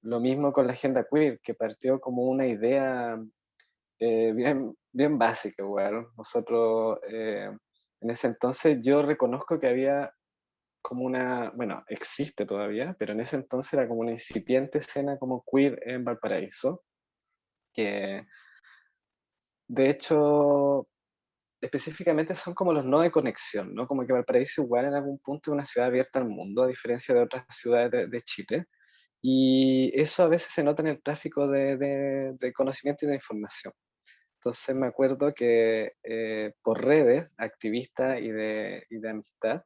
lo mismo con la agenda queer, que partió como una idea bien básica, igual. Nosotros, en ese entonces, yo reconozco que había como una, bueno, existe todavía, pero en ese entonces era como una incipiente escena como queer en Valparaíso, que de hecho específicamente son como los no de conexión, ¿no? Como que Valparaíso igual en algún punto es una ciudad abierta al mundo, a diferencia de otras ciudades de Chile. Y eso a veces se nota en el tráfico de conocimiento y de información. Entonces me acuerdo que por redes, activistas y de amistad,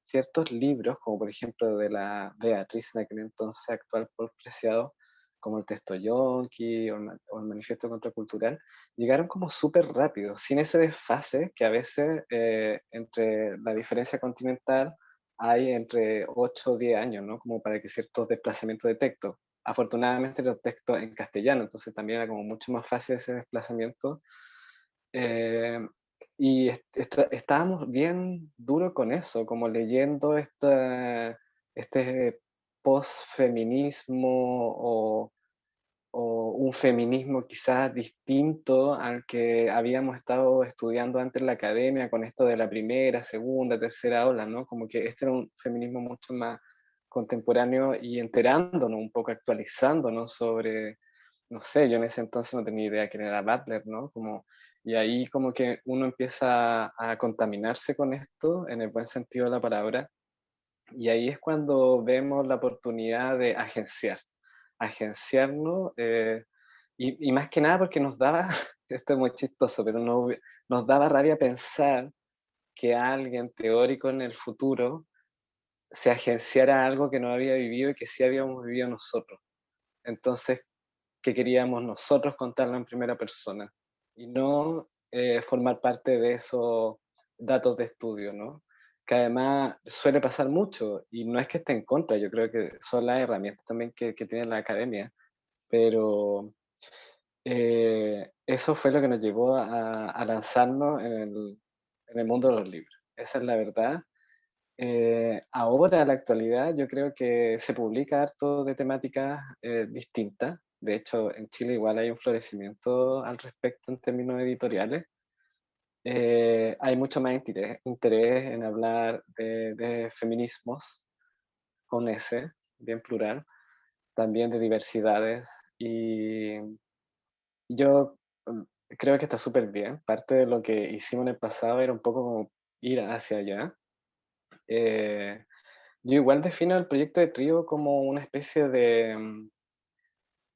ciertos libros, como por ejemplo de la Beatriz, en aquel entonces actual Paul Preciado, como el Texto Yonki o el Manifiesto Contracultural, llegaron como súper rápido, sin ese desfase que a veces entre la diferencia continental hay entre 8 o 10 años, ¿no? Como para que ciertos desplazamientos de texto. Afortunadamente los textos en castellano, entonces también era como mucho más fácil ese desplazamiento. Eh, y estábamos bien duro con eso, como leyendo este post-feminismo o un feminismo quizás distinto al que habíamos estado estudiando antes en la academia, con esto de la primera, segunda, tercera ola, ¿no? Como que este era un feminismo mucho más contemporáneo y enterándonos un poco, actualizándonos sobre, no sé, yo en ese entonces no tenía idea quién era Butler, ¿no? Como, y ahí como que uno empieza a contaminarse con esto, en el buen sentido de la palabra, y ahí es cuando vemos la oportunidad de agenciarnos, y más que nada porque nos daba, esto es muy chistoso, pero nos daba rabia pensar que alguien teórico en el futuro se agenciara algo que no había vivido y que sí habíamos vivido nosotros. Entonces, que queríamos nosotros contarlo en primera persona y no formar parte de esos datos de estudio, ¿no? Que además suele pasar mucho y no es que esté en contra, yo creo que son las herramientas también que tiene la academia, pero eso fue lo que nos llevó a lanzarnos en el mundo de los libros. Esa es la verdad. Ahora, en la actualidad, yo creo que se publica harto de temáticas distintas. De hecho, en Chile igual hay un florecimiento al respecto en términos editoriales. Hay mucho más interés en hablar de feminismos con S, bien plural, también de diversidades. Y yo creo que está súper bien. Parte de lo que hicimos en el pasado era un poco como ir hacia allá. Eh, Yo igual defino el proyecto de Trío como una especie de,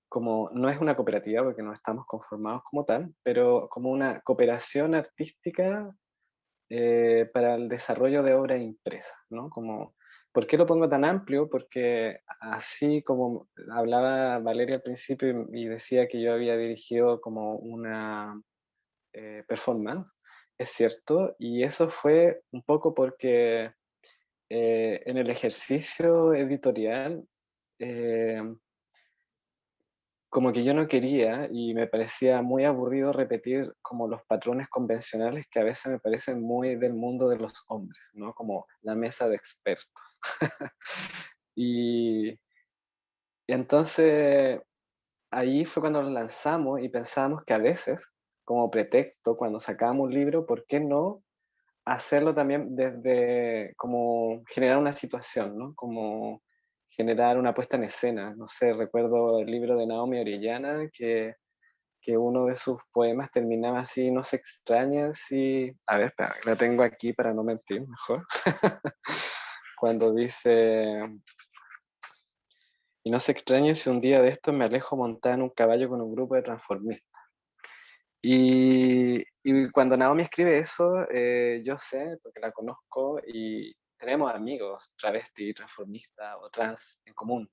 como no es una cooperativa porque no estamos conformados como tal, pero como una cooperación artística para el desarrollo de obras impresas, ¿no? Como, ¿por qué lo pongo tan amplio? Porque así como hablaba Valeria al principio y decía que yo había dirigido como una performance, es cierto, y eso fue un poco porque en el ejercicio editorial, eh, como que yo no quería y me parecía muy aburrido repetir como los patrones convencionales que a veces me parecen muy del mundo de los hombres, ¿no? Como la mesa de expertos. Y entonces ahí fue cuando lo lanzamos y pensábamos que a veces, como pretexto, cuando sacábamos un libro, ¿por qué no hacerlo también desde como generar una situación, ¿no? Como generar una puesta en escena. No sé, recuerdo el libro de Naomi Orellana, que que uno de sus poemas terminaba así: no se extraña si... A ver, espera, la tengo aquí para no mentir mejor. Cuando dice: y no se extrañe si un día de estos me alejo montada en un caballo con un grupo de transformistas. Y cuando Naomi escribe eso, yo sé, porque la conozco, y tenemos amigos travesti, transformistas o trans en común.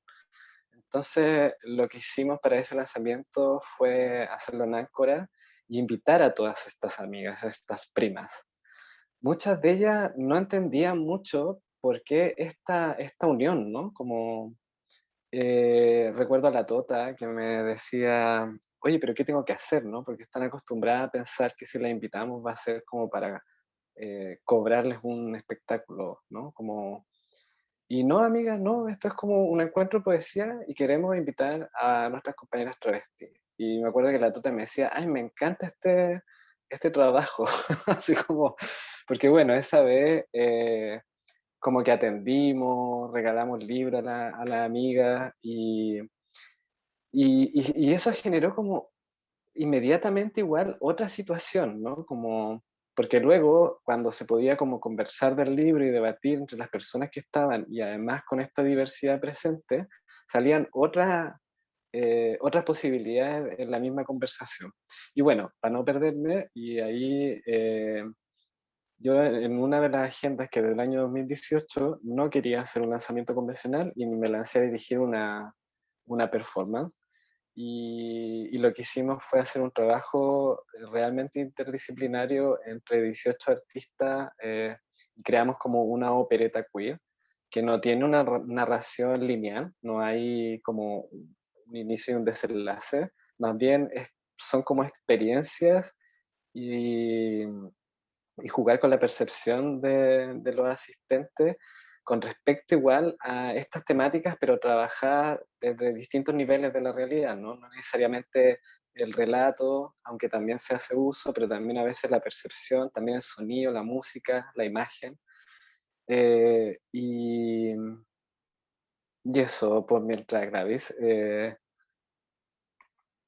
Entonces, lo que hicimos para ese lanzamiento fue hacerlo en Áncora y invitar a todas estas amigas, a estas primas. Muchas de ellas no entendían mucho por qué esta unión, ¿no? Como recuerdo a la Tota que me decía: oye, pero ¿qué tengo que hacer, no? Porque están acostumbradas a pensar que si la invitamos va a ser como para cobrarles un espectáculo, ¿no? Como... Y no, amigas, no, esto es como un encuentro de poesía y queremos invitar a nuestras compañeras travestis. Y me acuerdo que la Tota me decía: ay, me encanta este trabajo, así como, porque bueno, esa vez como que atendimos, regalamos libros a la amiga y eso generó como inmediatamente igual otra situación, ¿no? Como, porque luego cuando se podía como conversar del libro y debatir entre las personas que estaban y además con esta diversidad presente, salían otras posibilidades en la misma conversación. Y bueno, para no perderme, y ahí yo en una de las agendas que del año 2018 no quería hacer un lanzamiento convencional y me lancé a dirigir una performance. Y lo que hicimos fue hacer un trabajo realmente interdisciplinario entre 18 artistas y creamos como una opereta queer que no tiene una narración lineal, no hay como un inicio y un desenlace, más bien son como experiencias y, y jugar con la percepción de los asistentes con respecto igual a estas temáticas, pero trabajar desde distintos niveles de la realidad, ¿no? No necesariamente el relato, aunque también se hace uso, pero también a veces la percepción, también el sonido, la música, la imagen. Y eso por mientras, Gravis.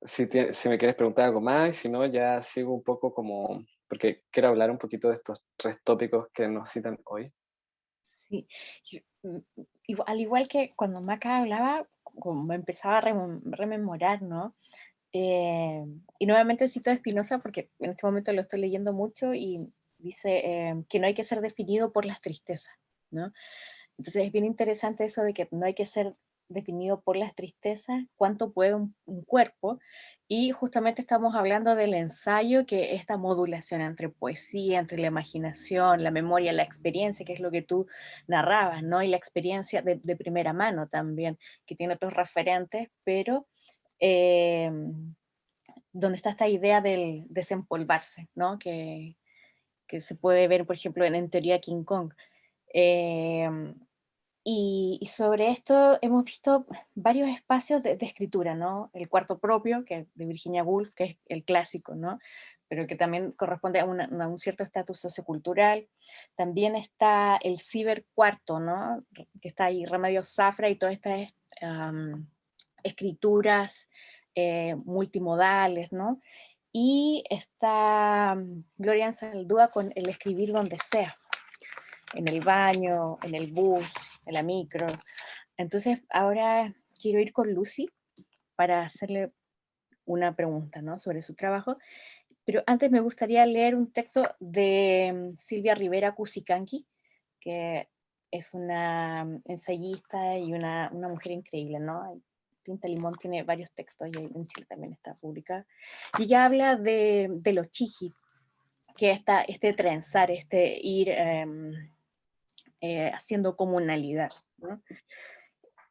Si me quieres preguntar algo más, y si no, ya sigo un poco como, porque quiero hablar un poquito de estos 3 tópicos que nos citan hoy. Sí. Al igual que cuando Maca hablaba, como me empezaba a rememorar, ¿no? Y nuevamente cito a Spinoza porque en este momento lo estoy leyendo mucho y dice que no hay que ser definido por las tristezas, ¿no? Entonces es bien interesante eso de que no hay que ser definido por las tristezas, cuánto puede un cuerpo, y justamente estamos hablando del ensayo, que es esta modulación entre poesía, entre la imaginación, la memoria, la experiencia, que es lo que tú narrabas, ¿no? Y la experiencia de primera mano también, que tiene otros referentes, pero eh, donde está esta idea del desempolvarse, ¿no? Que se puede ver, por ejemplo, en teoría King Kong. Eh, y sobre esto hemos visto varios espacios de escritura, ¿no? El cuarto propio, que es de Virginia Woolf, que es el clásico, ¿no? Pero que también corresponde a un cierto estatus sociocultural. También está el cibercuarto, ¿no? Que está ahí Remedios Zafra y todas estas escrituras multimodales, ¿no? Y está Gloria Anzaldúa con el escribir donde sea, en el baño, en el bus, en la micro. Entonces ahora quiero ir con Lucy para hacerle una pregunta, ¿no? Sobre su trabajo, pero antes me gustaría leer un texto de Silvia Rivera Cusicanqui, que es una ensayista y una mujer increíble, ¿no? Tinta Limón tiene varios textos y en Chile también está publicada. Y ella habla de los chiji, que es este trenzar, este ir haciendo comunalidad, ¿no?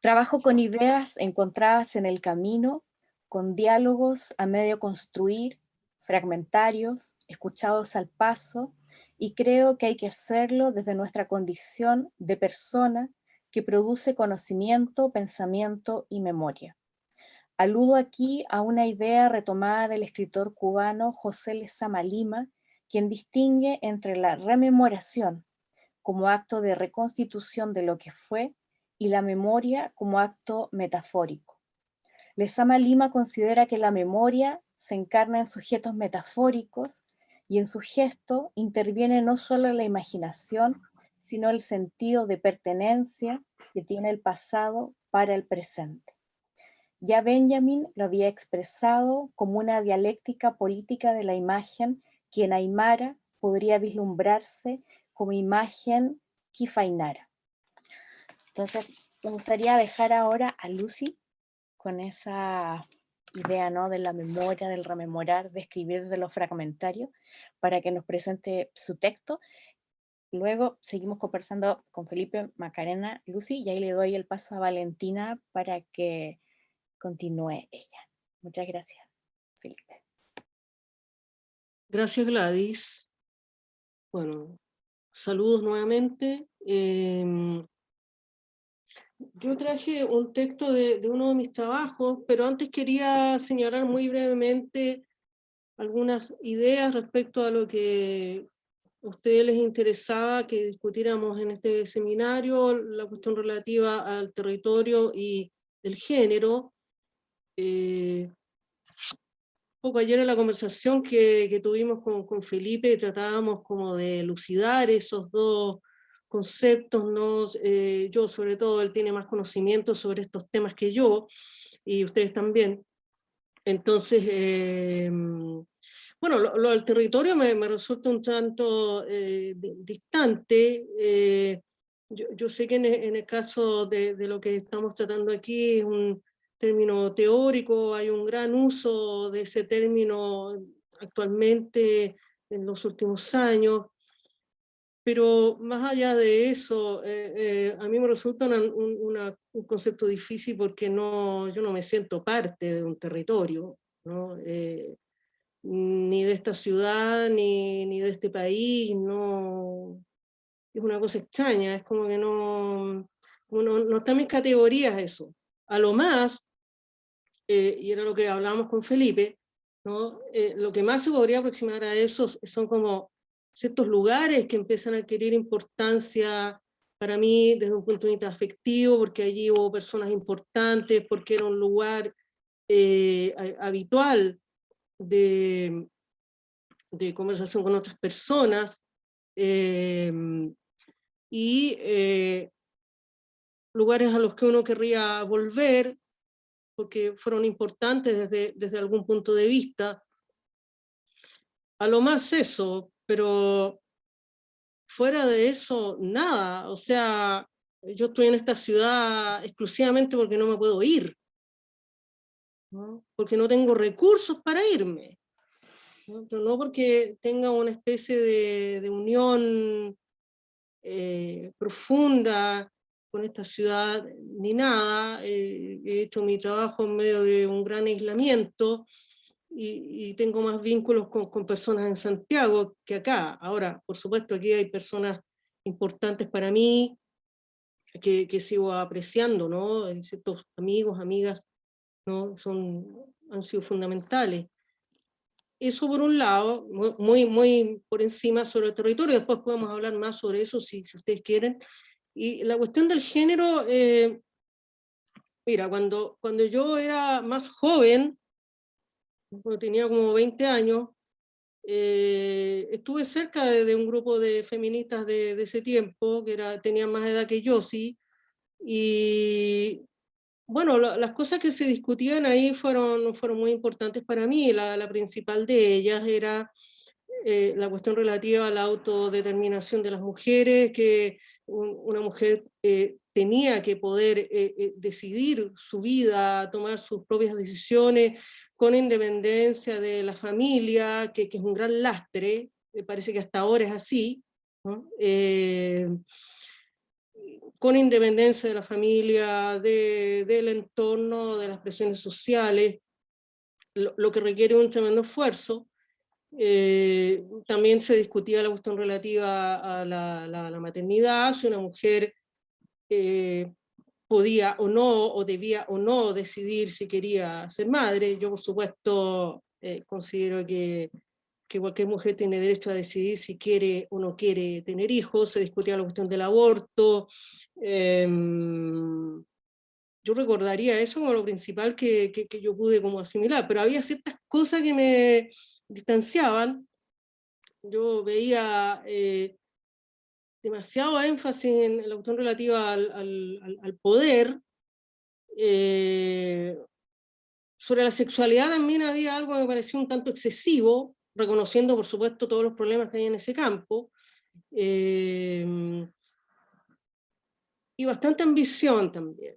Trabajo con ideas encontradas en el camino, con diálogos a medio construir, fragmentarios, escuchados al paso, y creo que hay que hacerlo desde nuestra condición de persona que produce conocimiento, pensamiento y memoria. Aludo aquí a una idea retomada del escritor cubano José Lezama Lima, quien distingue entre la rememoración como acto de reconstitución de lo que fue y la memoria como acto metafórico. Lezama Lima considera que la memoria se encarna en sujetos metafóricos y en su gesto interviene no solo la imaginación, sino el sentido de pertenencia que tiene el pasado para el presente. Ya Benjamin lo había expresado como una dialéctica política de la imagen que en Aymara podría vislumbrarse como imagen kifainara. Entonces, me gustaría dejar ahora a Lucy con esa idea, ¿no?, de la memoria, del rememorar, de escribir desde lo fragmentario, para que nos presente su texto. Luego seguimos conversando con Felipe, Macarena, Lucy, y ahí le doy el paso a Valentina para que continúe ella. Muchas gracias, Felipe. Gracias, Gladys. Bueno, saludos nuevamente. Yo traje un texto de uno de mis trabajos, pero antes quería señalar muy brevemente algunas ideas respecto a lo que a ustedes les interesaba que discutiéramos en este seminario, la cuestión relativa al territorio y el género. Un poco ayer en la conversación que tuvimos con Felipe, tratábamos como de elucidar esos dos conceptos, ¿no? Yo sobre todo, él tiene más conocimiento sobre estos temas que yo, y ustedes también. Entonces, bueno, lo del territorio me resulta un tanto distante. Yo sé que en el caso de lo que estamos tratando aquí es un término teórico, hay un gran uso de ese término actualmente en los últimos años, pero más allá de eso, a mí me resulta un concepto difícil porque yo no me siento parte de un territorio, ¿no? Ni de esta ciudad, ni de este país, no, es una cosa extraña, es como que no está en mis categorías eso. A lo más, y era lo que hablábamos con Felipe, ¿no? Lo que más se podría aproximar a eso son como ciertos lugares que empiezan a adquirir importancia para mí desde un punto de vista afectivo, porque allí hubo personas importantes, porque era un lugar habitual de conversación con otras personas, y lugares a los que uno querría volver, porque fueron importantes desde algún punto de vista. A lo más eso, pero fuera de eso, nada. O sea, yo estoy en esta ciudad exclusivamente porque no me puedo ir, ¿no? Porque no tengo recursos para irme, ¿no? Pero no porque tenga una especie de unión profunda con esta ciudad, ni nada. He hecho mi trabajo en medio de un gran aislamiento y tengo más vínculos con personas en Santiago que acá. Ahora, por supuesto, aquí hay personas importantes para mí que sigo apreciando, ¿no? Ciertos amigos, amigas, ¿no? Han sido fundamentales. Eso por un lado, muy por encima sobre el territorio, después podemos hablar más sobre eso si ustedes quieren. Y la cuestión del género, mira, cuando yo era más joven, cuando tenía como 20 años, estuve cerca de un grupo de feministas de ese tiempo, que tenían más edad que yo, sí, y bueno, las cosas que se discutían ahí fueron muy importantes para mí. La principal de ellas era la cuestión relativa a la autodeterminación de las mujeres, que una mujer tenía que poder decidir su vida, tomar sus propias decisiones, con independencia de la familia, que es un gran lastre, me parece que hasta ahora es así, ¿no? Con independencia de la familia, del entorno, de las presiones sociales, lo que requiere un tremendo esfuerzo. También se discutía la cuestión relativa a la maternidad, si una mujer podía o no, o debía o no decidir si quería ser madre. Yo, por supuesto, considero que cualquier mujer tiene derecho a decidir si quiere o no quiere tener hijos. Se discutía la cuestión del aborto. Yo yo recordaría eso como lo principal que yo pude como asimilar, pero había ciertas cosas que me distanciaban. Yo veía demasiado énfasis en la cuestión relativa al poder. Sobre la sexualidad también había algo que me parecía un tanto excesivo, reconociendo por supuesto todos los problemas que hay en ese campo, y bastante ambición también,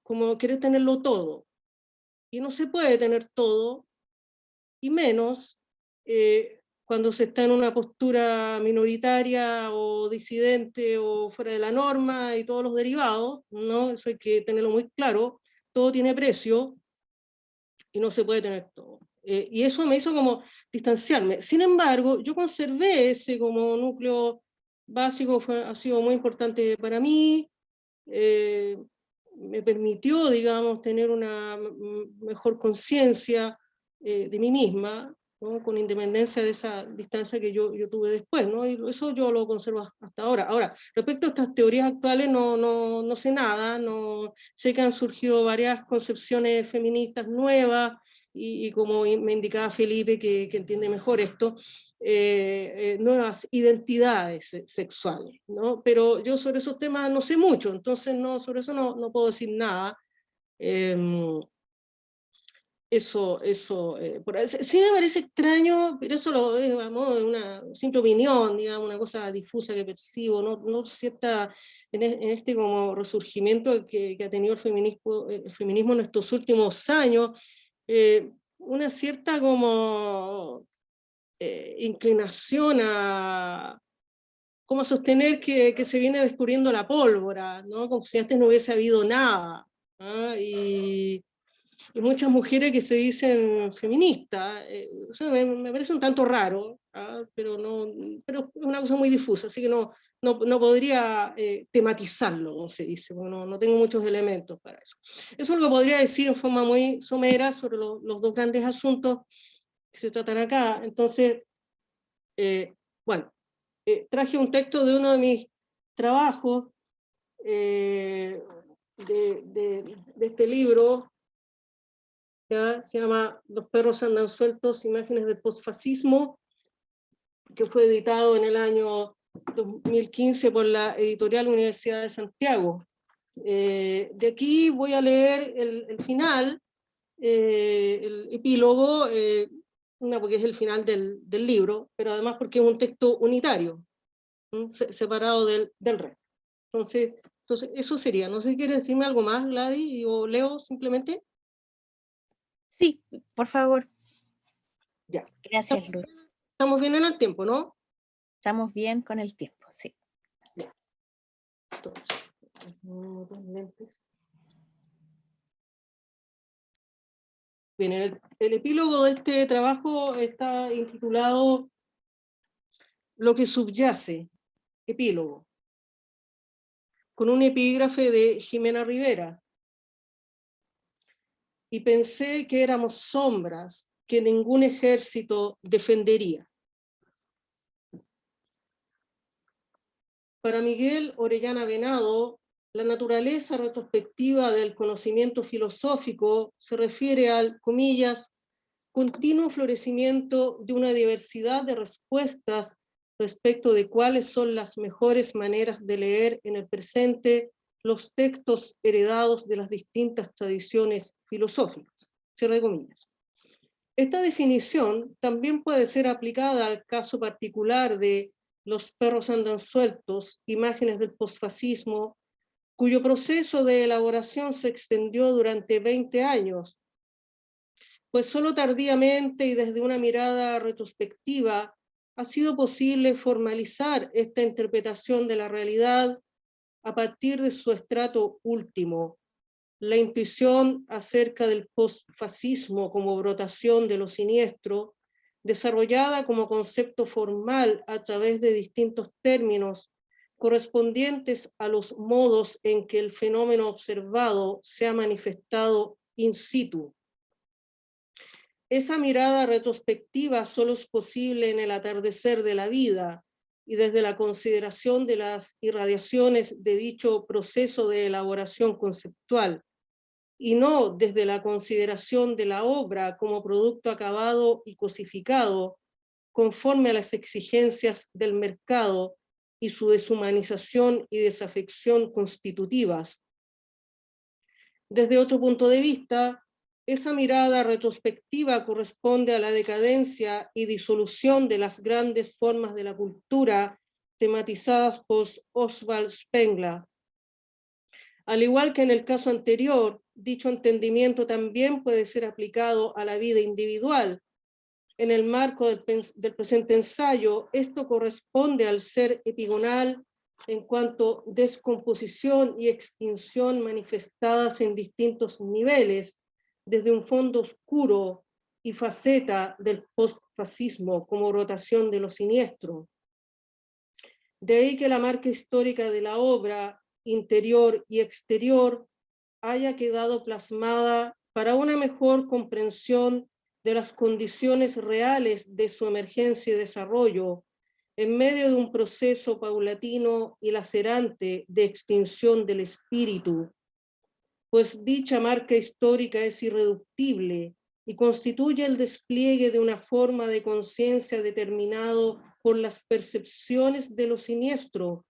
como querer tenerlo todo, y no se puede tener todo, y menos cuando se está en una postura minoritaria o disidente o fuera de la norma y todos los derivados, ¿no? Eso hay que tenerlo muy claro, todo tiene precio y no se puede tener todo. Y eso me hizo como distanciarme. Sin embargo, yo conservé ese como núcleo básico, ha sido muy importante para mí, me permitió, digamos, tener una mejor conciencia de mí misma, ¿no? Con independencia de esa distancia que yo tuve después, ¿no? Y eso yo lo conservo hasta ahora. Ahora, respecto a estas teorías actuales, no sé nada, no, sé que han surgido varias concepciones feministas nuevas, y como me indicaba Felipe, que entiende mejor esto, nuevas identidades sexuales, ¿no? Pero yo sobre esos temas no sé mucho, entonces sobre eso no puedo decir nada. Sí me parece extraño, pero eso vamos, es una simple opinión, digamos, una cosa difusa que percibo, no cierta, en este como resurgimiento que ha tenido el feminismo en estos últimos años, una cierta como inclinación como a sostener que se viene descubriendo la pólvora, ¿no? Como si antes no hubiese habido nada, ¿no? Y muchas mujeres que se dicen feministas, o sea, me parece un tanto raro, ¿ah? Pero es una cosa muy difusa, así que no podría tematizarlo, como se dice, porque no tengo muchos elementos para eso. Eso es lo que podría decir en forma muy somera sobre los dos grandes asuntos que se tratan acá. Entonces, bueno, traje un texto de uno de mis trabajos, de este libro, ¿ya? Se llama Los perros andan sueltos, imágenes del posfascismo, que fue editado en el año 2015 por la editorial Universidad de Santiago. De aquí voy a leer el final, el epílogo, porque es el final del libro, pero además porque es un texto unitario, separado del resto. Entonces, eso sería. No sé si quieres decirme algo más, Gladys, o leo simplemente. Sí, por favor. Ya. Gracias, Luz. Estamos bien en el tiempo, ¿no? Estamos bien con el tiempo, sí. Ya. Entonces, bien, el epílogo de este trabajo está intitulado Lo que subyace, epílogo, con un epígrafe de Jimena Rivera. Y pensé que éramos sombras que ningún ejército defendería. Para Miguel Orellana Venado, la naturaleza retrospectiva del conocimiento filosófico se refiere al, comillas, continuo florecimiento de una diversidad de respuestas respecto de cuáles son las mejores maneras de leer en el presente los textos heredados de las distintas tradiciones filosóficas. Cierre de comillas. Esta definición también puede ser aplicada al caso particular de Los perros andan sueltos, imágenes del posfascismo, cuyo proceso de elaboración se extendió durante 20 años, pues solo tardíamente y desde una mirada retrospectiva ha sido posible formalizar esta interpretación de la realidad a partir de su estrato último, la intuición acerca del posfascismo como brotación de lo siniestro, desarrollada como concepto formal a través de distintos términos correspondientes a los modos en que el fenómeno observado se ha manifestado in situ. Esa mirada retrospectiva solo es posible en el atardecer de la vida, y desde la consideración de las irradiaciones de dicho proceso de elaboración conceptual, y no desde la consideración de la obra como producto acabado y cosificado, conforme a las exigencias del mercado y su deshumanización y desafección constitutivas. Desde otro punto de vista, esa mirada retrospectiva corresponde a la decadencia y disolución de las grandes formas de la cultura tematizadas por Oswald Spengler. Al igual que en el caso anterior, dicho entendimiento también puede ser aplicado a la vida individual. En el marco del presente ensayo, esto corresponde al ser epigonal en cuanto a descomposición y extinción manifestadas en distintos niveles, desde un fondo oscuro y faceta del postfascismo como rotación de lo siniestro. De ahí que la marca histórica de la obra, interior y exterior, haya quedado plasmada para una mejor comprensión de las condiciones reales de su emergencia y desarrollo, en medio de un proceso paulatino y lacerante de extinción del espíritu, pues dicha marca histórica es irreductible y constituye el despliegue de una forma de conciencia determinado por las percepciones de lo siniestro,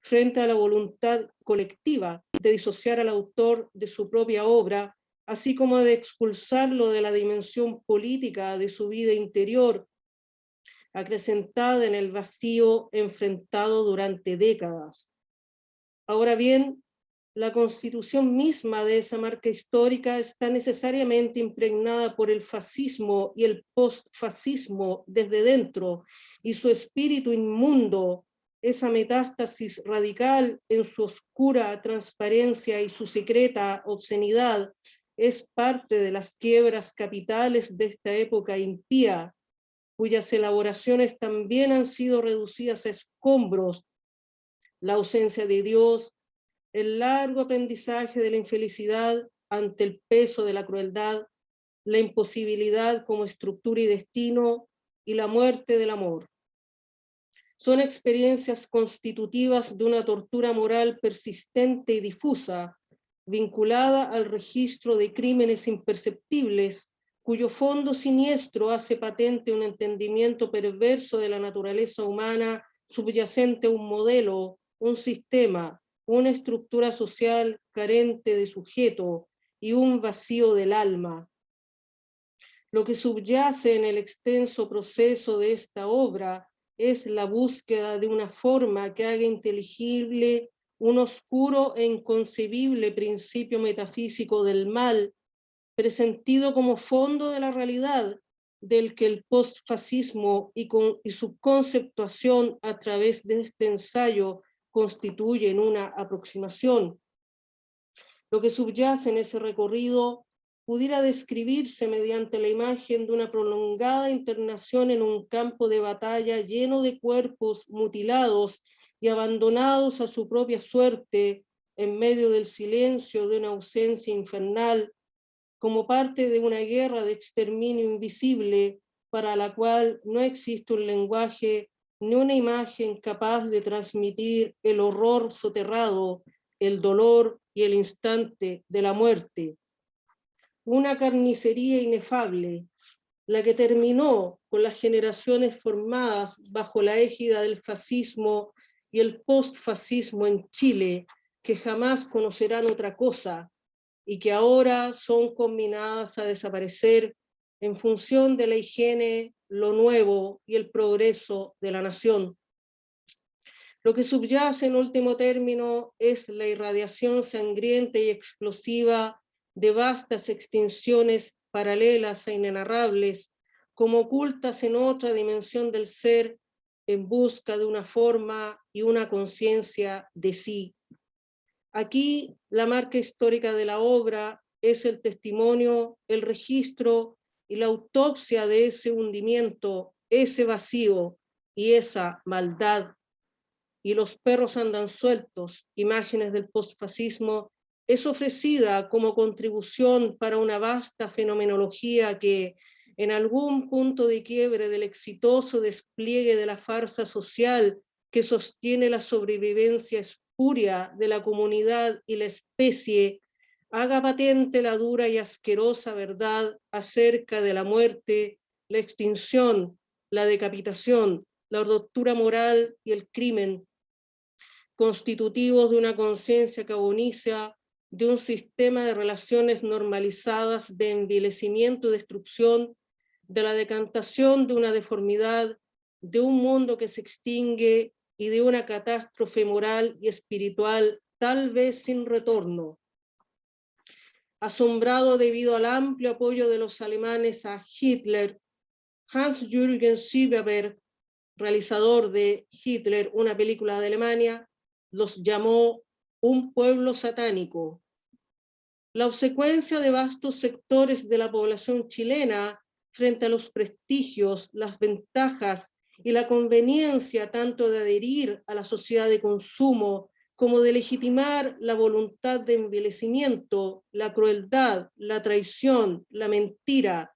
frente a la voluntad colectiva de disociar al autor de su propia obra, así como de expulsarlo de la dimensión política de su vida interior, acrecentada en el vacío enfrentado durante décadas. Ahora bien, la constitución misma de esa marca histórica está necesariamente impregnada por el fascismo y el postfascismo desde dentro, y su espíritu inmundo, esa metástasis radical en su oscura transparencia y su secreta obscenidad, es parte de las quiebras capitales de esta época impía, cuyas elaboraciones también han sido reducidas a escombros, la ausencia de Dios, el largo aprendizaje de la infelicidad ante el peso de la crueldad, la imposibilidad como estructura y destino, y la muerte del amor. Son experiencias constitutivas de una tortura moral persistente y difusa, vinculada al registro de crímenes imperceptibles, cuyo fondo siniestro hace patente un entendimiento perverso de la naturaleza humana subyacente a un modelo, un sistema, una estructura social carente de sujeto y un vacío del alma. Lo que subyace en el extenso proceso de esta obra es la búsqueda de una forma que haga inteligible un oscuro e inconcebible principio metafísico del mal, presentido como fondo de la realidad, del que el postfascismo y su conceptuación a través de este ensayo constituyen una aproximación. Lo que subyace en ese recorrido pudiera describirse mediante la imagen de una prolongada internación en un campo de batalla lleno de cuerpos mutilados y abandonados a su propia suerte en medio del silencio de una ausencia infernal, como parte de una guerra de exterminio invisible para la cual no existe un lenguaje ni una imagen capaz de transmitir el horror soterrado, el dolor y el instante de la muerte. Una carnicería inefable, la que terminó con las generaciones formadas bajo la égida del fascismo y el postfascismo en Chile, que jamás conocerán otra cosa y que ahora son conminadas a desaparecer en función de la higiene, lo nuevo y el progreso de la nación. Lo que subyace en último término es la irradiación sangrienta y explosiva de vastas extinciones paralelas e inenarrables, como ocultas en otra dimensión del ser, en busca de una forma y una conciencia de sí. Aquí la marca histórica de la obra es el testimonio, el registro y la autopsia de ese hundimiento, ese vacío y esa maldad. Y los perros andan sueltos, imágenes del postfascismo, es ofrecida como contribución para una vasta fenomenología que, en algún punto de quiebre del exitoso despliegue de la farsa social que sostiene la sobrevivencia espuria de la comunidad y la especie, haga patente la dura y asquerosa verdad acerca de la muerte, la extinción, la decapitación, la ruptura moral y el crimen, constitutivos de una conciencia que agoniza, de un sistema de relaciones normalizadas de envilecimiento y destrucción, de la decantación de una deformidad, de un mundo que se extingue y de una catástrofe moral y espiritual tal vez sin retorno. Asombrado debido al amplio apoyo de los alemanes a Hitler, Hans-Jürgen Sieberberg, realizador de Hitler, una película de Alemania, los llamó un pueblo satánico. La obsecuencia de vastos sectores de la población chilena frente a los prestigios, las ventajas y la conveniencia tanto de adherir a la sociedad de consumo como de legitimar la voluntad de envilecimiento, la crueldad, la traición, la mentira,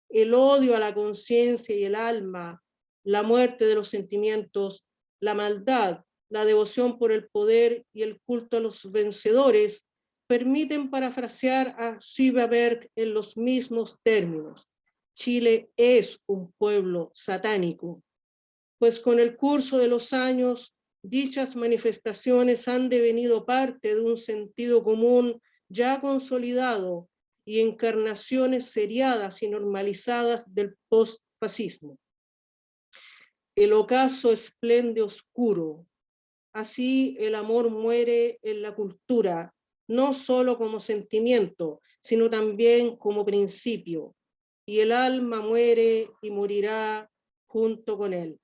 el odio a la conciencia y el alma, la muerte de los sentimientos, la maldad, la devoción por el poder y el culto a los vencedores, permiten parafrasear a Sieberberg en los mismos términos. Chile es un pueblo satánico, pues con el curso de los años, dichas manifestaciones han devenido parte de un sentido común ya consolidado y encarnaciones seriadas y normalizadas del postfascismo. El ocaso esplende oscuro. Así el amor muere en la cultura, no solo como sentimiento, sino también como principio. Y el alma muere y morirá junto con él.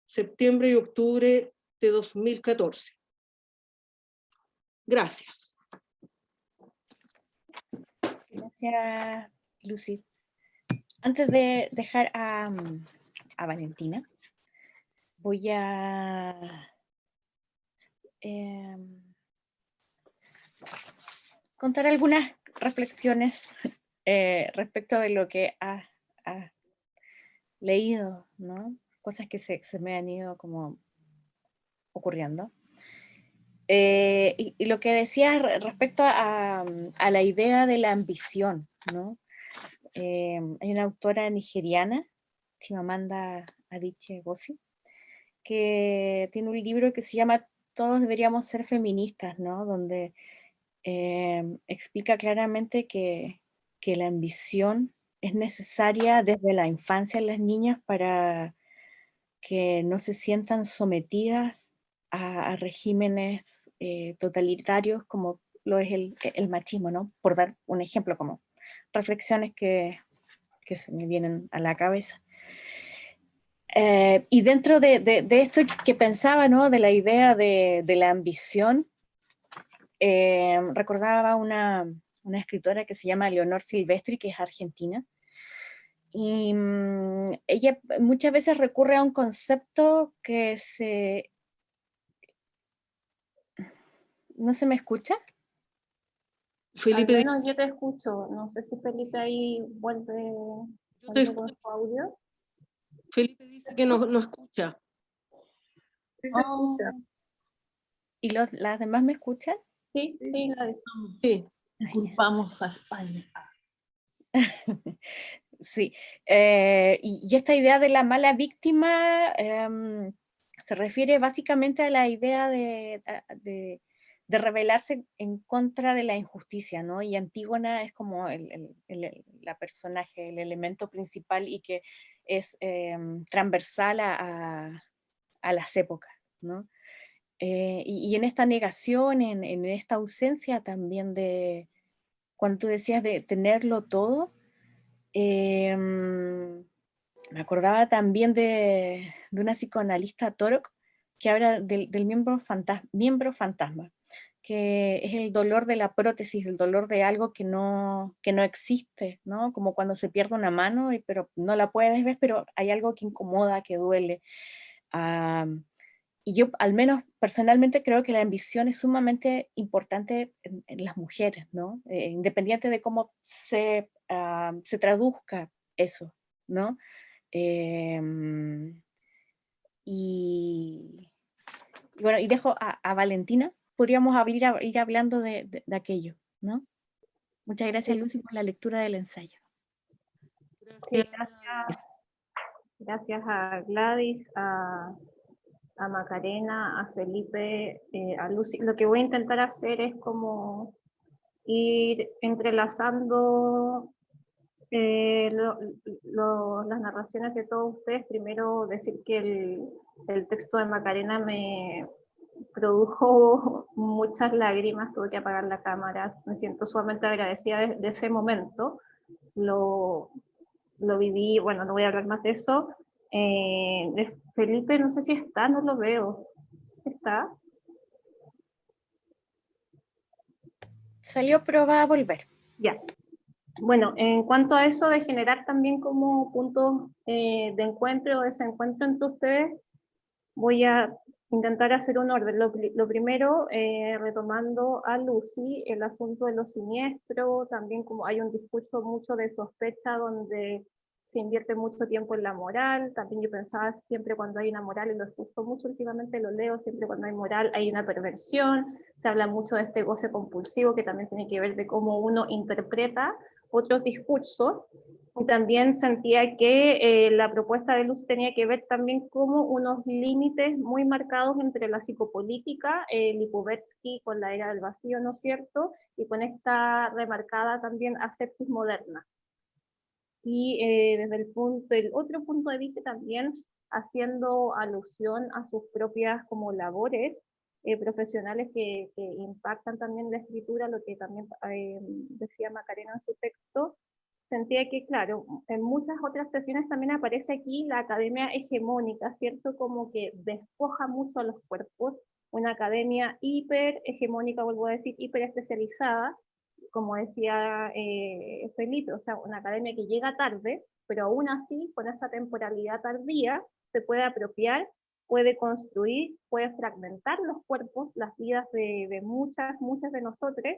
Septiembre y octubre de 2014. Gracias. Gracias, Lucy. Antes de dejar a Valentina, voy a contar algunas reflexiones respecto de lo que ha leído, ¿no? Cosas que se me han ido como ocurriendo. Y lo que decía respecto a la idea de la ambición, ¿no? Hay una autora nigeriana, Chimamanda Adichie Ngozi, que tiene un libro que se llama Todos deberíamos ser feministas, ¿no? Donde explica claramente que la ambición es necesaria desde la infancia en las niñas para que no se sientan sometidas a regímenes totalitarios como lo es el machismo, ¿no? Por dar un ejemplo, como reflexiones que se me vienen a la cabeza. Y dentro de esto que pensaba, ¿no? De la idea de la ambición, recordaba una escritora que se llama Leonor Silvestri, que es argentina, y ella muchas veces recurre a un concepto que ¿No se me escucha? Felipe, Al menos yo te escucho. No sé si Felipe ahí vuelve con su audio. Felipe dice que no escucha. Oh, ¿Y las demás me escuchan? sí, la Sí. Culpamos a España. Sí, y esta idea de la mala víctima se refiere básicamente a la idea de rebelarse en contra de la injusticia, ¿no? Y Antígona es como la personaje, el elemento principal y que es transversal a las épocas, ¿no? Y en esta negación, en esta ausencia también de, cuando tú decías de tenerlo todo, me acordaba también de una psicoanalista Torok que habla del miembro fantasma, que es el dolor de la prótesis, el dolor de algo que no existe, ¿no? Como cuando se pierde una mano, pero no la puedes ver, pero hay algo que incomoda, que duele. Y yo al menos personalmente creo que la ambición es sumamente importante en las mujeres, ¿no? Independiente de cómo se traduzca eso, ¿no? Y bueno, y dejo a Valentina, podríamos ir hablando de aquello, ¿no? Muchas gracias, Sí. Lucy, por la lectura del ensayo. Sí, gracias a Gladys, a Macarena, a Felipe, a Lucy. Lo que voy a intentar hacer es como ir entrelazando las narraciones de todos ustedes. Primero decir que el texto de Macarena me produjo muchas lágrimas, tuve que apagar la cámara, me siento sumamente agradecida de ese momento, lo viví, bueno, no voy a hablar más de eso. De Felipe, no sé si está, no lo veo. ¿Está? Salió, pero va a volver. Ya. Bueno, en cuanto a eso de generar también como puntos de encuentro o desencuentro entre ustedes, voy a intentar hacer un orden. Lo primero, retomando a Lucy, el asunto de lo siniestro, también como hay un discurso mucho de sospecha donde se invierte mucho tiempo en la moral. También yo pensaba siempre cuando hay una moral, y lo escucho mucho últimamente, lo leo, siempre cuando hay moral hay una perversión. Se habla mucho de este goce compulsivo que también tiene que ver de cómo uno interpreta otros discursos. Y también sentía que la propuesta de Luz tenía que ver también como unos límites muy marcados entre la psicopolítica, Lipovetsky con la era del vacío, ¿no es cierto? Y con esta remarcada también asepsis moderna. Y desde el otro punto de vista también haciendo alusión a sus propias como labores profesionales que impactan también la escritura, lo que también decía Macarena en su texto. Sentía que, claro, en muchas otras sesiones también aparece aquí la academia hegemónica, ¿cierto? Como que despoja mucho a los cuerpos, una academia hiper hegemónica, vuelvo a decir, hiper especializada, como decía Felipe, o sea, una academia que llega tarde, pero aún así, con esa temporalidad tardía, se puede apropiar, puede construir, puede fragmentar los cuerpos, las vidas de muchas de nosotros,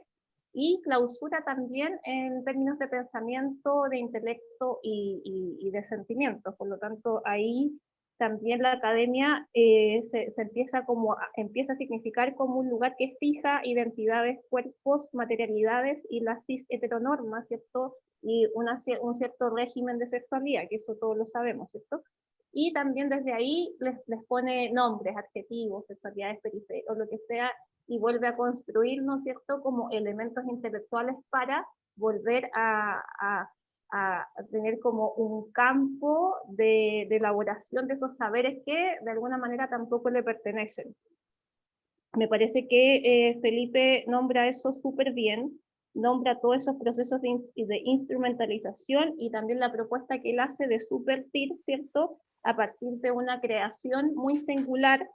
y clausura también en términos de pensamiento, de intelecto y de sentimientos. Por lo tanto, ahí también la academia se empieza a significar como un lugar que fija identidades, cuerpos, materialidades y las cis heteronormas, ¿cierto? Y un cierto régimen de sexualidad, que eso todos lo sabemos, ¿cierto? Y también desde ahí les pone nombres, adjetivos, sexualidades periféricas, o lo que sea, y vuelve a construir, ¿no es cierto?, como elementos intelectuales para volver a tener como un campo de elaboración de esos saberes que de alguna manera tampoco le pertenecen. Me parece que Felipe nombra eso súper bien, nombra todos esos procesos de instrumentalización y también la propuesta que él hace de subvertir, ¿cierto?, a partir de una creación muy singular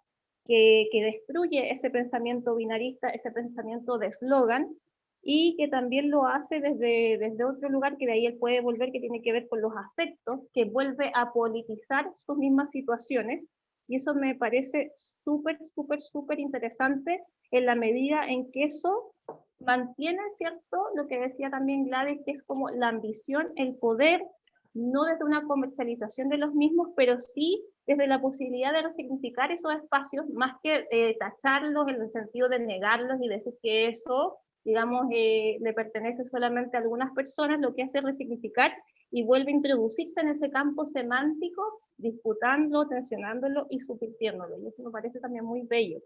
que destruye ese pensamiento binarista, ese pensamiento de eslogan, y que también lo hace desde otro lugar, que de ahí él puede volver, que tiene que ver con los afectos, que vuelve a politizar sus mismas situaciones, y eso me parece súper interesante en la medida en que eso mantiene, ¿cierto?, lo que decía también Gladys, que es como la ambición, el poder, no desde una comercialización de los mismos, pero sí desde la posibilidad de resignificar esos espacios, más que tacharlos en el sentido de negarlos y decir que eso, digamos, le pertenece solamente a algunas personas, lo que hace es resignificar y vuelve a introducirse en ese campo semántico, disputándolo, tensionándolo y subvirtiéndolo. Y eso me parece también muy bello.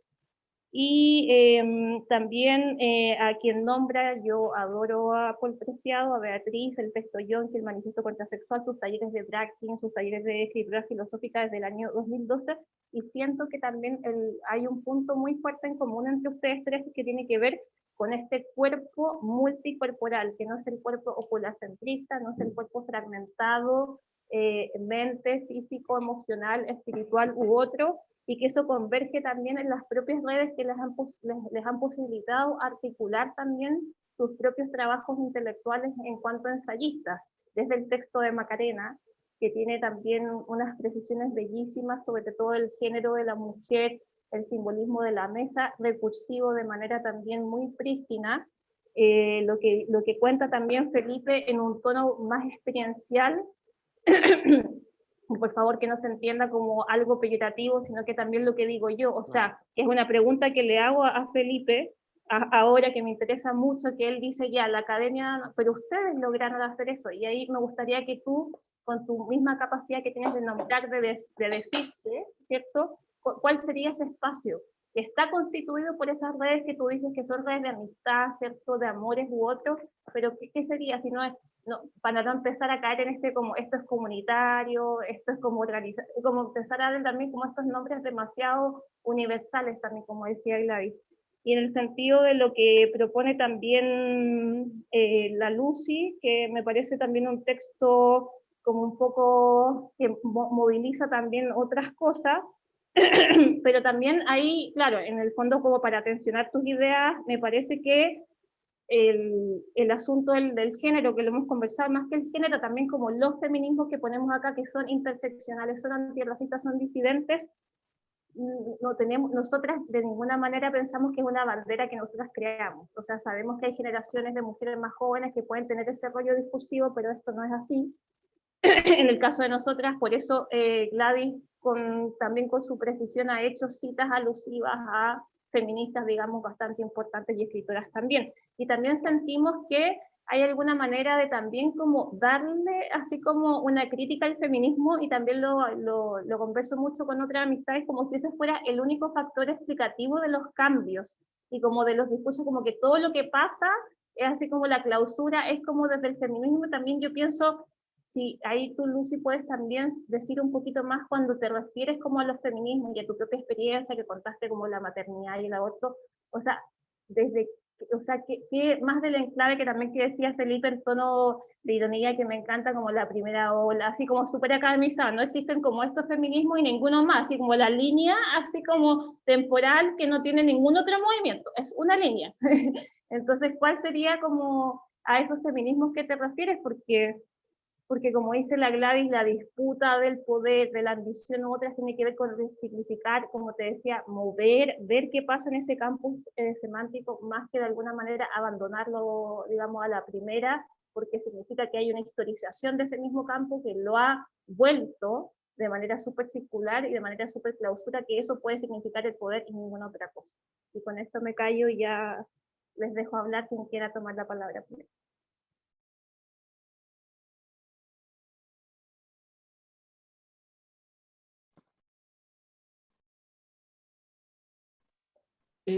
Y también a quien nombra, yo adoro a Paul Preciado, a Beatriz, el texto Yonki, el manifiesto contrasexual, sus talleres de drag king, sus talleres de escritura filosófica desde el año 2012, y siento que también hay un punto muy fuerte en común entre ustedes tres que tiene que ver con este cuerpo multicorporal, que no es el cuerpo oculacentrista, no es el cuerpo fragmentado, mente, físico, emocional, espiritual u otro, y que eso converge también en las propias redes que les han posibilitado articular también sus propios trabajos intelectuales en cuanto a ensayistas, desde el texto de Macarena, que tiene también unas precisiones bellísimas sobre todo el género de la mujer, el simbolismo de la mesa, recursivo de manera también muy prístina, lo que cuenta también Felipe en un tono más experiencial, por favor que no se entienda como algo peyorativo, sino que también lo que digo yo, o sea, es una pregunta que le hago a Felipe, ahora que me interesa mucho, que él dice ya, la academia, pero ustedes lograron hacer eso, y ahí me gustaría que tú, con tu misma capacidad que tienes de nombrar, de decirse, ¿cierto? ¿Cuál sería ese espacio? Que está constituido por esas redes que tú dices que son redes de amistad, ¿cierto? De amores u otros, pero ¿qué sería si no es, no, para no empezar a caer en este como esto es comunitario, esto es como organizar, como empezar a dar también como estos nombres demasiado universales también, como decía Gladys. Y en el sentido de lo que propone también la Lucy, que me parece también un texto como un poco que moviliza también otras cosas, pero también ahí, claro, en el fondo como para tensionar tus ideas, me parece que el asunto del género, que lo hemos conversado, más que el género, también como los feminismos que ponemos acá, que son interseccionales, son antirracistas, son disidentes, no tenemos, nosotras de ninguna manera pensamos que es una bandera que nosotras creamos. O sea, sabemos que hay generaciones de mujeres más jóvenes que pueden tener ese rollo discursivo, pero esto no es así. En el caso de nosotras, por eso Gladys también con su precisión ha hecho citas alusivas a feministas, digamos, bastante importantes y escritoras también. Y también sentimos que hay alguna manera de también como darle así como una crítica al feminismo, y también lo converso mucho con otras amistades, como si ese fuera el único factor explicativo de los cambios y como de los discursos, como que todo lo que pasa es así como la clausura, es como desde el feminismo. También yo pienso, si ahí tú, Lucy, puedes también decir un poquito más cuando te refieres como a los feminismos y a tu propia experiencia, que contaste como la maternidad y el aborto, o sea, desde, o sea, que más del enclave, que también que decía Felipe, el tono de ironía que me encanta, como la primera ola, así como súper academizado, no existen como estos feminismos y ninguno más, así como la línea, así como temporal, que no tiene ningún otro movimiento, es una línea. Entonces, ¿cuál sería como a esos feminismos que te refieres? Porque como dice la Gladys, la disputa del poder, de la ambición u otras, tiene que ver con resignificar, como te decía, mover, ver qué pasa en ese campus semántico, más que de alguna manera abandonarlo, digamos, a la primera, porque significa que hay una historización de ese mismo campo que lo ha vuelto de manera súper circular y de manera súper clausura, que eso puede significar el poder y ninguna otra cosa. Y con esto me callo y ya les dejo hablar quien quiera tomar la palabra primero.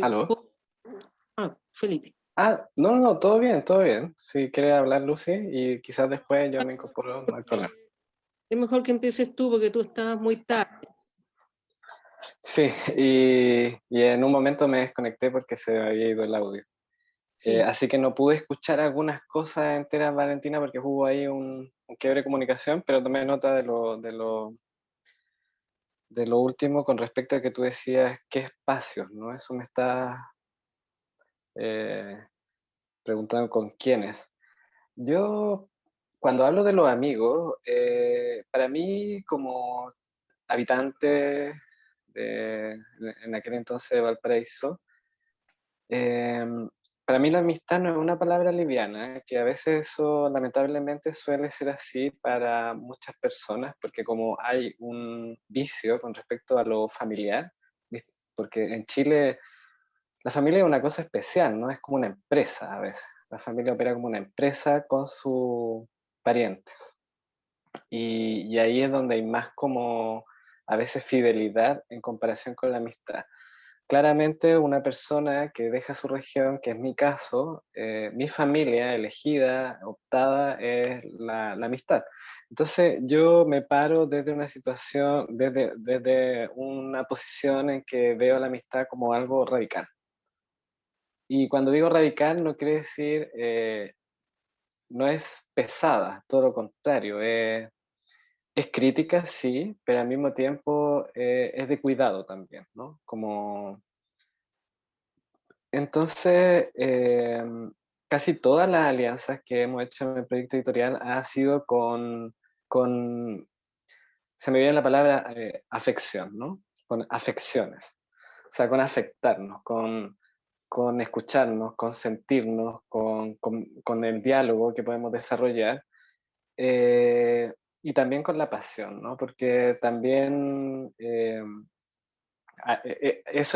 ¿Aló? Felipe. No, todo bien, todo bien. Si quieres hablar, Lucy, y quizás después yo me incorporo, no hay problema. Es mejor que empieces tú porque tú estabas muy tarde. Sí, y en un momento me desconecté porque se había ido el audio. Sí. Así que no pude escuchar algunas cosas enteras, Valentina, porque hubo ahí un quiebre de comunicación, pero tomé nota de lo último con respecto a que tú decías qué espacios, ¿no? Eso me está preguntando con quiénes. Yo, cuando hablo de los amigos, para mí como habitante en aquel entonces de Valparaíso, para mí la amistad no es una palabra liviana, que a veces eso lamentablemente suele ser así para muchas personas, porque como hay un vicio con respecto a lo familiar, porque en Chile la familia es una cosa especial, ¿no? Es como una empresa a veces. La familia opera como una empresa con sus parientes. Y ahí es donde hay más como a veces fidelidad en comparación con la amistad. Claramente una persona que deja su región, que es mi caso, mi familia elegida, optada, es la amistad. Entonces yo me paro desde una situación, desde una posición en que veo la amistad como algo radical. Y cuando digo radical no quiere decir, no es pesada, todo lo contrario, es crítica, sí, pero al mismo tiempo es de cuidado también, ¿no? Como entonces, casi todas las alianzas que hemos hecho en el proyecto editorial ha sido se me viene la palabra afección, ¿no? Con afecciones, o sea, con afectarnos, con escucharnos, con sentirnos, con el diálogo que podemos desarrollar. y también con la pasión, ¿no? Porque también eso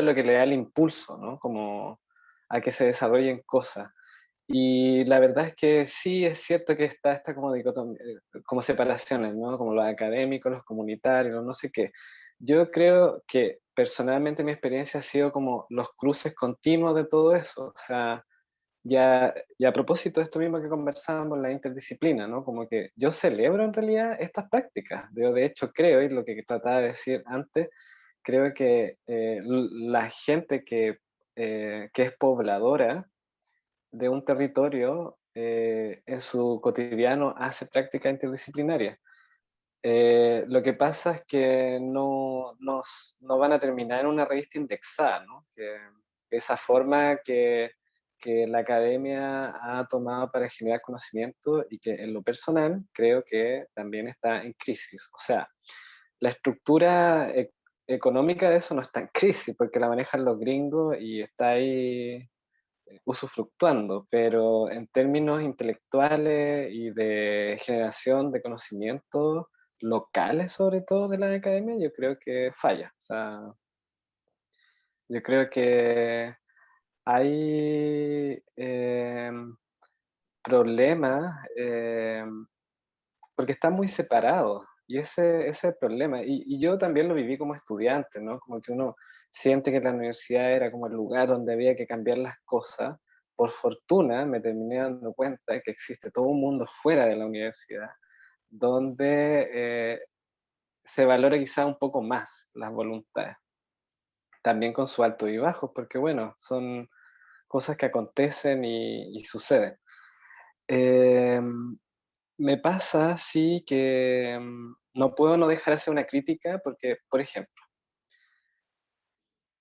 es lo que le da el impulso, ¿no? Como a que se desarrollen cosas. Y la verdad es que sí es cierto que está esta como dicotomía, como separaciones, ¿no? Como los académicos, los comunitarios, no sé qué. Yo creo que personalmente mi experiencia ha sido como los cruces continuos de todo eso. O sea, ya, y a propósito de esto mismo que conversábamos, la interdisciplina, ¿no? Como que yo celebro en realidad estas prácticas. Yo de hecho creo, y lo que trataba de decir antes, creo que la gente que es pobladora de un territorio en su cotidiano hace práctica interdisciplinaria. Lo que pasa es que no van a terminar en una revista indexada, ¿no? Que esa forma que la academia ha tomado para generar conocimiento y que en lo personal creo que también está en crisis. O sea, la estructura económica de eso no está en crisis porque la manejan los gringos y está ahí usufructuando, pero en términos intelectuales y de generación de conocimientos locales, sobre todo de la academia, yo creo que falla. O sea, yo creo que hay problemas porque están muy separados. Y ese es el problema. Y yo también lo viví como estudiante, ¿no? Como que uno siente que la universidad era como el lugar donde había que cambiar las cosas. Por fortuna me terminé dando cuenta de que existe todo un mundo fuera de la universidad, donde se valora quizá un poco más las voluntades. También con su alto y bajo, porque bueno, son cosas que acontecen y suceden. Me pasa, sí, que no puedo no dejar hacer una crítica porque, por ejemplo,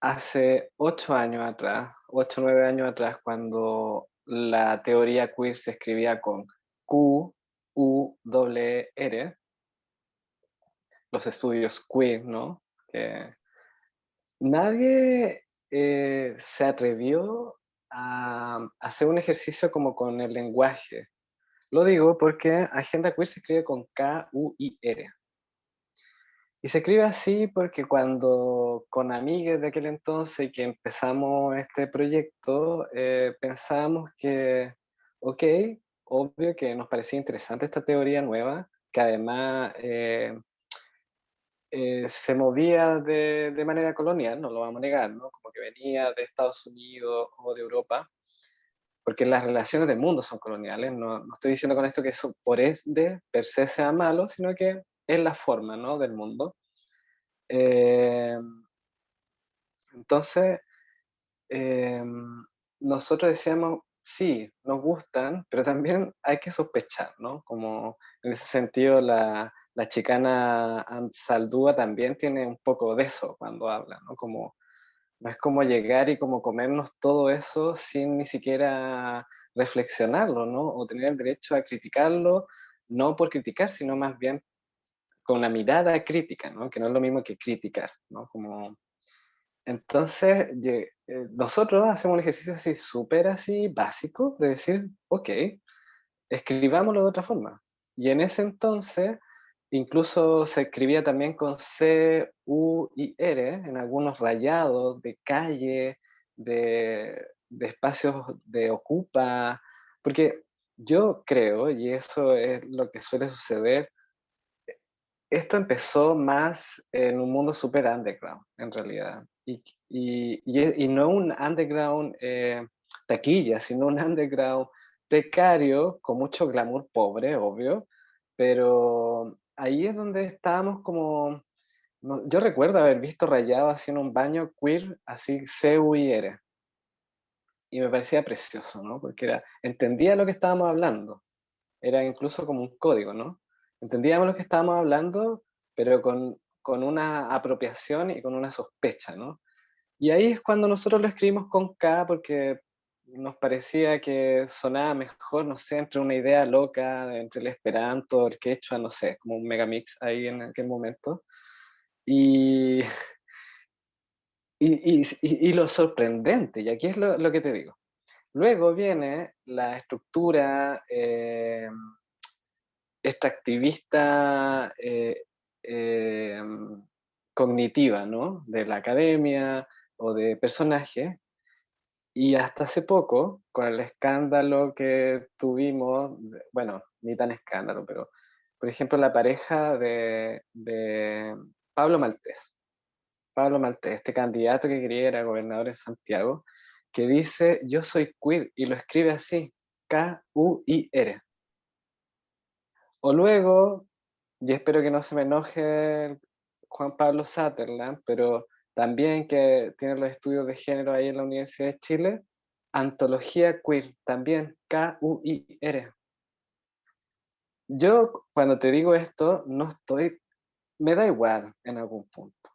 hace 8 años atrás, 8 o 9 años atrás, cuando la teoría queer se escribía con Q, U, R, los estudios queer, ¿no? Que nadie se atrevió a hacer un ejercicio como con el lenguaje. Lo digo porque Agenda Queer se escribe con K-U-I-R. Y se escribe así porque cuando con amigas de aquel entonces que empezamos este proyecto, pensábamos que, ok, obvio que nos parecía interesante esta teoría nueva, que además se movía de manera colonial, no lo vamos a negar, ¿no? Como que venía de Estados Unidos o de Europa, porque las relaciones del mundo son coloniales, no estoy diciendo con esto que eso por ende per se sea malo, sino que es la forma, ¿no? Del mundo. Eh, entonces, eh, nosotros decíamos, sí, nos gustan, pero también hay que sospechar, ¿no? Como en ese sentido la chicana Saldúa también tiene un poco de eso cuando habla, ¿no? Como, no es como llegar y como comernos todo eso sin ni siquiera reflexionarlo, ¿no? O tener el derecho a criticarlo, no por criticar, sino más bien con una mirada crítica, ¿no? Que no es lo mismo que criticar, ¿no? Como, entonces, nosotros hacemos un ejercicio así súper así básico de decir, ok, escribámoslo de otra forma. Y en ese entonces, incluso se escribía también con C, U y R en algunos rayados de calle, de espacios de ocupa, porque yo creo, y eso es lo que suele suceder, esto empezó más en un mundo súper underground, en realidad. Y no un underground taquilla, sino un underground precario, con mucho glamour pobre, obvio, pero ahí es donde estábamos como... yo recuerdo haber visto rayado así en un baño queer, así C-U-I-R, y me parecía precioso, ¿no? Porque entendía lo que estábamos hablando, era incluso como un código, ¿no? Entendíamos lo que estábamos hablando, pero con una apropiación y con una sospecha, ¿no? Y ahí es cuando nosotros lo escribimos con K porque nos parecía que sonaba mejor, no sé, entre una idea loca, entre el esperanto, el quechua, no sé, como un megamix ahí en aquel momento. Y, y lo sorprendente, y aquí es lo que te digo. Luego viene la estructura extractivista cognitiva, ¿no? De la academia o de personajes. Y hasta hace poco, con el escándalo que tuvimos, bueno, ni tan escándalo, pero por ejemplo la pareja de Pablo Maltés. Pablo Maltés, este candidato que quería era gobernador de Santiago, que dice, yo soy queer, y lo escribe así, K-U-I-R. O luego, y espero que no se me enoje Juan Pablo Sutherland, pero también que tiene los estudios de género ahí en la Universidad de Chile, antología queer, también K-U-I-R. Yo cuando te digo esto, no estoy, me da igual en algún punto,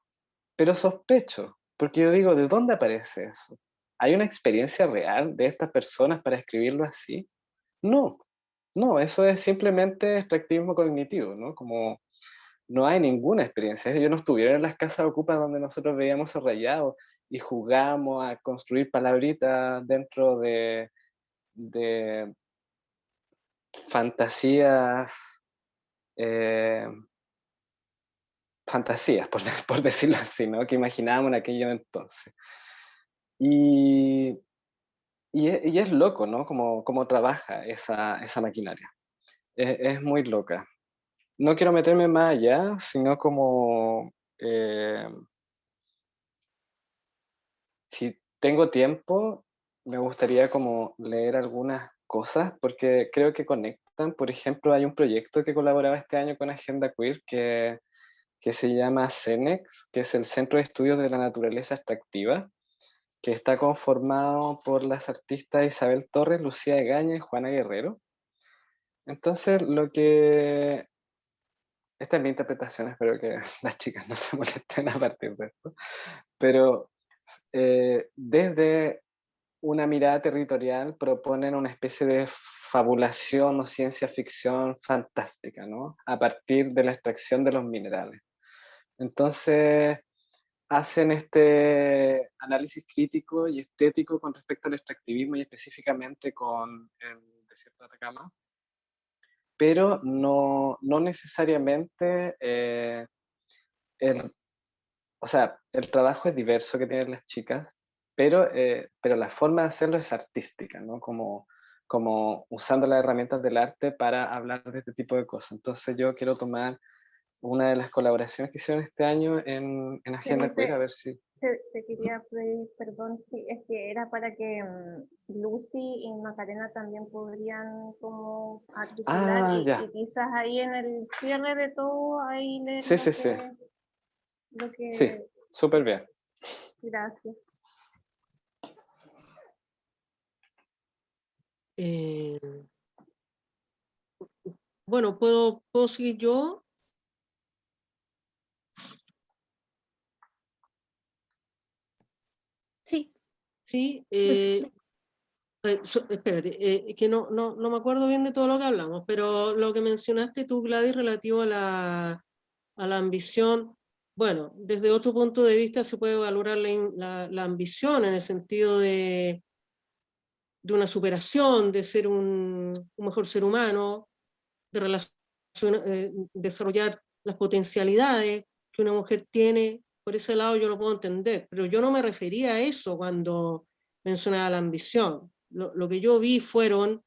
pero sospecho, porque yo digo, ¿de dónde aparece eso? ¿Hay una experiencia real de estas personas para escribirlo así? No, no, eso es simplemente extractivismo cognitivo, ¿no? Como no hay ninguna experiencia. Ellos no estuvieron en las casas ocupas donde nosotros veíamos a Rayados y jugamos a construir palabritas dentro de fantasías, eh, fantasías, por decirlo así, ¿no? Que imaginábamos en aquello entonces. Y, y es loco, ¿no? Cómo trabaja esa maquinaria. Es muy loca. No quiero meterme más allá, sino como si tengo tiempo, me gustaría como leer algunas cosas porque creo que conectan. Por ejemplo, hay un proyecto que colaboraba este año con Agenda Queer que se llama CENEX, que es el Centro de Estudios de la Naturaleza Extractiva, que está conformado por las artistas Isabel Torres, Lucía Egaña y Juana Guerrero. Entonces, esta es mi interpretación, espero que las chicas no se molesten a partir de esto, pero desde una mirada territorial proponen una especie de fabulación o ciencia ficción fantástica, ¿no? A partir de la extracción de los minerales. Entonces, hacen este análisis crítico y estético con respecto al extractivismo y específicamente con el desierto de Atacama, pero no necesariamente o sea, el trabajo es diverso que tienen las chicas, pero la forma de hacerlo es artística, ¿no? Como usando las herramientas del arte para hablar de este tipo de cosas. Entonces yo quiero tomar una de las colaboraciones que hicieron este año en Agenda Queer, a ver si... Te quería pedir perdón, sí, es que era para que Lucy y Macarena también podrían como articular Ah, ya. y quizás ahí en el cierre de todo, ahí leer Sí, sí, sí. lo que... Sí, súper bien. Gracias. Bueno, ¿puedo seguir yo? Sí. Sí, Pues, espérate, que no me acuerdo bien de todo lo que hablamos, pero lo que mencionaste tú, Gladys, relativo a la ambición, bueno, desde otro punto de vista se puede valorar la ambición en el sentido de una superación, de ser un mejor ser humano, de desarrollar las potencialidades que una mujer tiene. Por ese lado yo lo puedo entender, pero yo no me refería a eso cuando mencionaba la ambición. Lo que yo vi fueron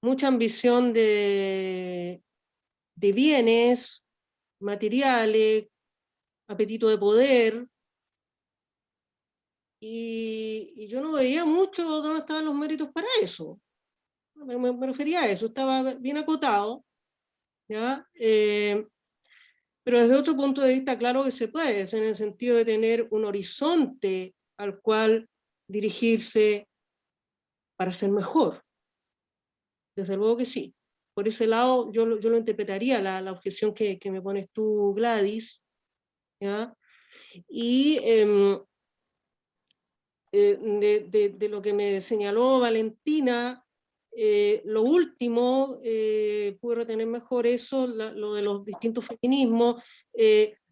mucha ambición de bienes materiales, apetito de poder, y yo no veía mucho dónde estaban los méritos para eso. Me refería a eso, estaba bien acotado, ¿ya? Pero desde otro punto de vista, claro que se puede, es en el sentido de tener un horizonte al cual dirigirse para ser mejor. Desde luego que sí. Por ese lado, yo lo interpretaría, la objeción que me pones tú, Gladys, ¿ya? Y de lo que me señaló Valentina, lo último, pude retener mejor eso, lo de los distintos feminismos.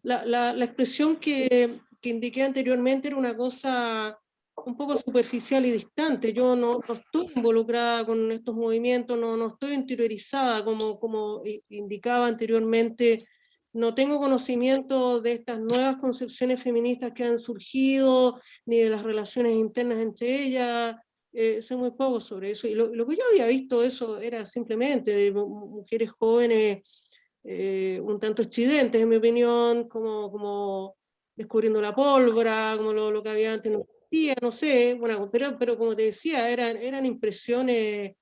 La expresión que indiqué anteriormente era una cosa un poco superficial y distante. Yo no estoy involucrada con estos movimientos, no estoy interiorizada, como indicaba anteriormente. No tengo conocimiento de estas nuevas concepciones feministas que han surgido, ni de las relaciones internas entre ellas. Sé muy poco sobre eso. Y lo que yo había visto eso era simplemente de mujeres jóvenes, un tanto estridentes, en mi opinión, como descubriendo la pólvora, como lo que había antes no existía, no sé, bueno, pero como te decía, eran impresiones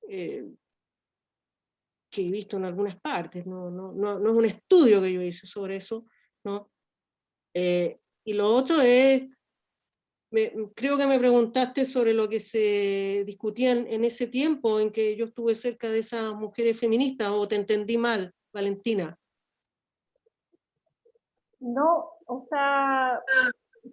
que he visto en algunas partes, no es un estudio que yo hice sobre eso, ¿no? Y lo otro es, creo que me preguntaste sobre lo que se discutía en ese tiempo en que yo estuve cerca de esas mujeres feministas, o te entendí mal, Valentina. No, o sea,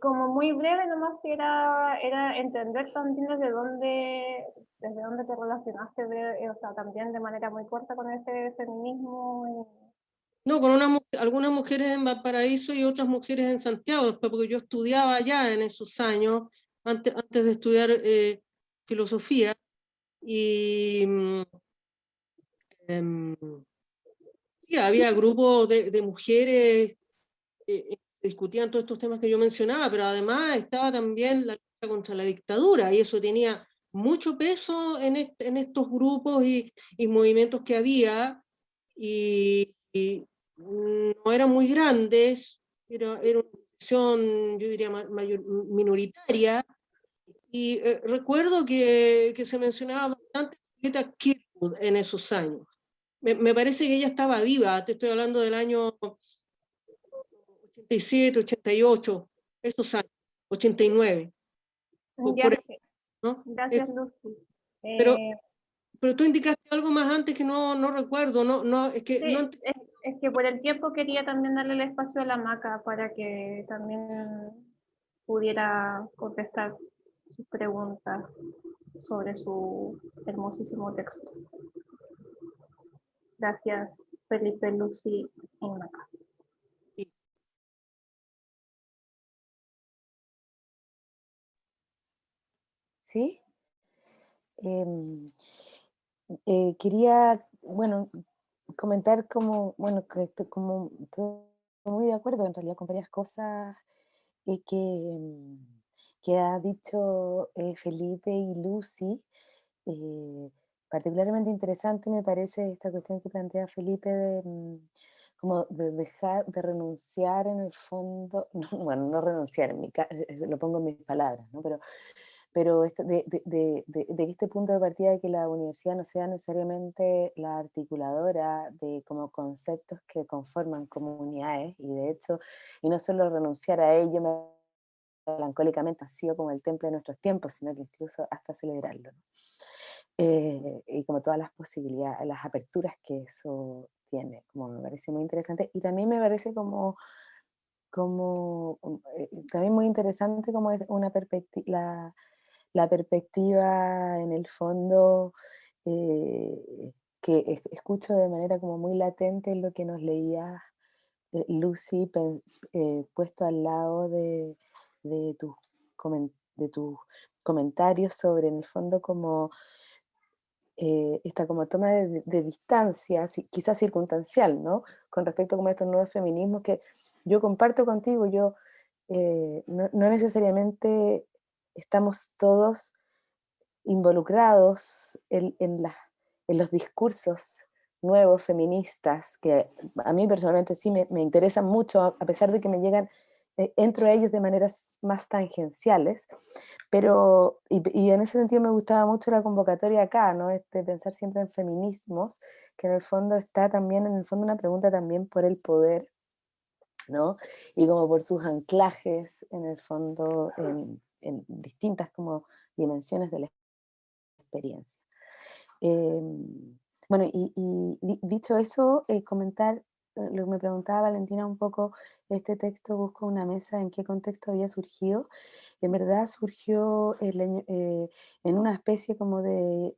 como muy breve, nomás que era entender también desde dónde te relacionaste, o sea, también de manera muy corta con ese feminismo. No, con algunas mujeres en Valparaíso y otras mujeres en Santiago, después porque yo estudiaba allá en esos años, antes de estudiar filosofía, y em, sí, había grupos de mujeres, se discutían todos estos temas que yo mencionaba, pero además estaba también la lucha contra la dictadura, y eso tenía mucho peso en estos grupos y movimientos que había, y no eran muy grandes, era una posición, yo diría, minoritaria, y recuerdo que se mencionaba bastante Greta Kirkwood en esos años. Me parece que ella estaba viva, te estoy hablando del año 87, 88, esos años, 89, Ya, por ahí, ¿no? gracias, Lucy. Pero, pero tú indicaste algo más antes que no recuerdo, es que no Sí, es que por el tiempo quería también darle el espacio a la Maca para que también pudiera contestar sus preguntas sobre su hermosísimo texto. Gracias, Felipe, Lucy y Maca. ¿Sí? Quería, bueno, comentar como, bueno, que estoy muy de acuerdo en realidad con varias cosas que ha dicho Felipe y Lucy. Particularmente interesante me parece esta cuestión que plantea Felipe como de dejar, de renunciar en el fondo, no, bueno, no renunciar, lo pongo en mis palabras, ¿no? Pero de este punto de partida de que la universidad no sea necesariamente la articuladora de como conceptos que conforman comunidades, y de hecho, y no solo renunciar a ello melancólicamente ha sido como el templo de nuestros tiempos, sino que incluso hasta celebrarlo, ¿no? Y como todas las posibilidades, las aperturas que eso tiene, como me parece muy interesante, y también me parece también muy interesante como es una perspectiva, la perspectiva en el fondo que escucho de manera como muy latente en lo que nos leía Lucy, puesto al lado de tus de tus comentarios sobre en el fondo como esta como toma de distancia, quizás circunstancial, ¿no? Con respecto como a estos nuevos feminismos que yo comparto contigo, no necesariamente estamos todos involucrados en los discursos nuevos feministas, que a mí personalmente sí me interesan mucho, a pesar de que me llegan, entro a ellos de maneras más tangenciales, pero, y en ese sentido me gustaba mucho la convocatoria acá, ¿no? Pensar siempre en feminismos, que en el fondo está también, en el fondo una pregunta también por el poder, ¿no? Y como por sus anclajes, en el fondo, en distintas como dimensiones de la experiencia. Bueno, dicho eso, comentar, lo que me preguntaba Valentina un poco, este texto Busco una mesa, ¿en qué contexto había surgido? En verdad surgió en una especie como de,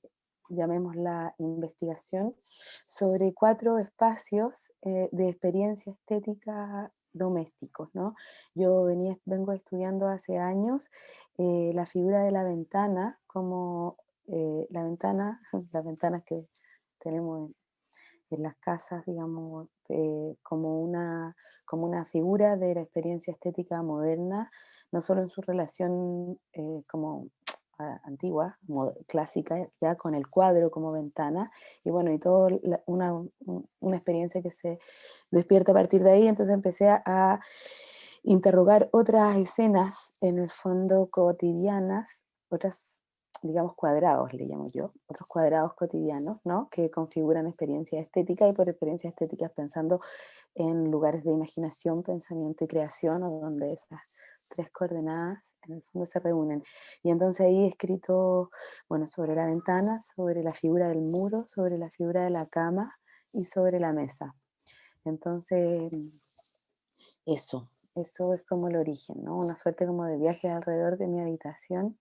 llamémosla, investigación sobre 4 espacios de experiencia estética domésticos, ¿no? Yo vengo estudiando hace años la figura de la ventana, como la ventana, las ventanas que tenemos en las casas, digamos, como una figura de la experiencia estética moderna, no solo en su relación como antigua, clásica, ya con el cuadro como ventana, y bueno, y toda una experiencia que se despierta a partir de ahí. Entonces empecé a interrogar otras escenas, en el fondo cotidianas, otras, digamos, cuadrados, le llamo yo, otros cuadrados cotidianos, ¿no? Que configuran experiencias estéticas, y por experiencias estéticas pensando en lugares de imaginación, pensamiento y creación, o donde esas tres coordenadas en el fondo se reúnen. Y entonces ahí he escrito, bueno, sobre la ventana, sobre la figura del muro, sobre la figura de la cama y sobre la mesa. Entonces, eso es como el origen, ¿no? Una suerte como de viaje alrededor de mi habitación,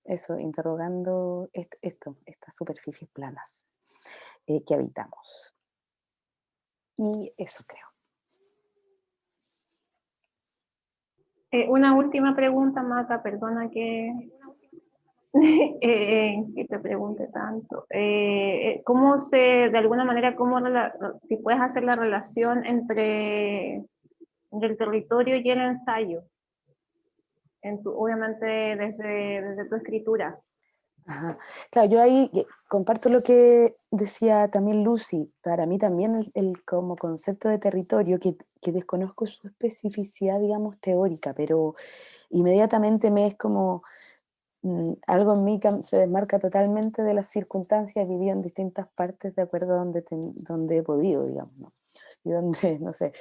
eso, interrogando estas superficies planas que habitamos. Y eso creo. Una última pregunta, Maca, perdona que que te pregunte tanto. ¿Cómo de alguna manera, si puedes hacer la relación entre el territorio y el ensayo? Obviamente desde tu escritura. Ajá. Claro, yo ahí comparto lo que decía también Lucy. Para mí también el como concepto de territorio, que desconozco su especificidad, digamos, teórica, pero inmediatamente me es como algo en mí se desmarca totalmente de las circunstancias vividas en distintas partes de acuerdo a donde he podido, digamos, ¿no? Y donde, no sé,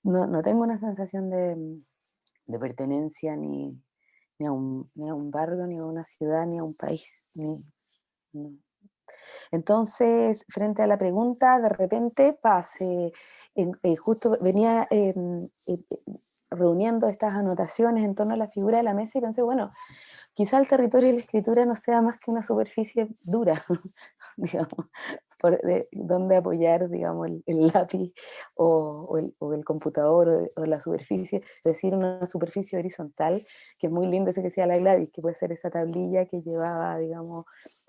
no tengo una sensación de pertenencia ni a un barrio, ni a una ciudad, ni a un país. No. Entonces, frente a la pregunta, de repente justo venía reuniendo estas anotaciones en torno a la figura de la mesa y pensé, bueno, quizá el territorio y la escritura no sea más que una superficie dura, digamos, donde apoyar, digamos, el lápiz o el computador o la superficie, es decir, una superficie horizontal, que es muy lindo, ese que decía la Gladys, que puede ser esa tablilla que llevaba, digamos,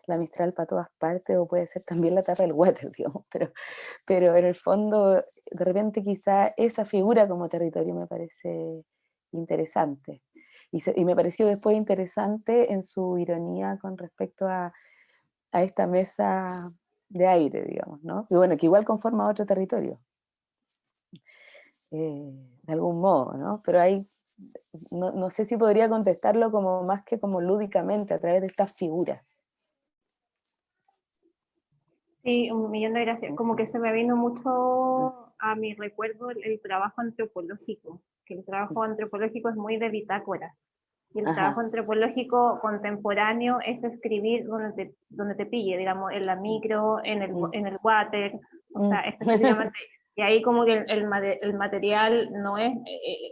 la Mistral para todas partes, o puede ser también la tapa del water, digamos, pero en el fondo, de repente quizá esa figura como territorio me parece interesante. Y me pareció después interesante en su ironía con respecto a esta mesa de aire, digamos, ¿no? Y bueno, que igual conforma otro territorio, de algún modo, ¿no? Pero ahí no sé si podría contestarlo como más que como lúdicamente, a través de estas figuras. Sí, 1.000.000 de gracias. Como que se me vino mucho a mi recuerdo el trabajo antropológico, que el trabajo antropológico es muy de bitácora. Y el trabajo antropológico contemporáneo es escribir donde te pille, digamos, en la micro, en el water, o sea, específicamente. Y ahí como que el material no es,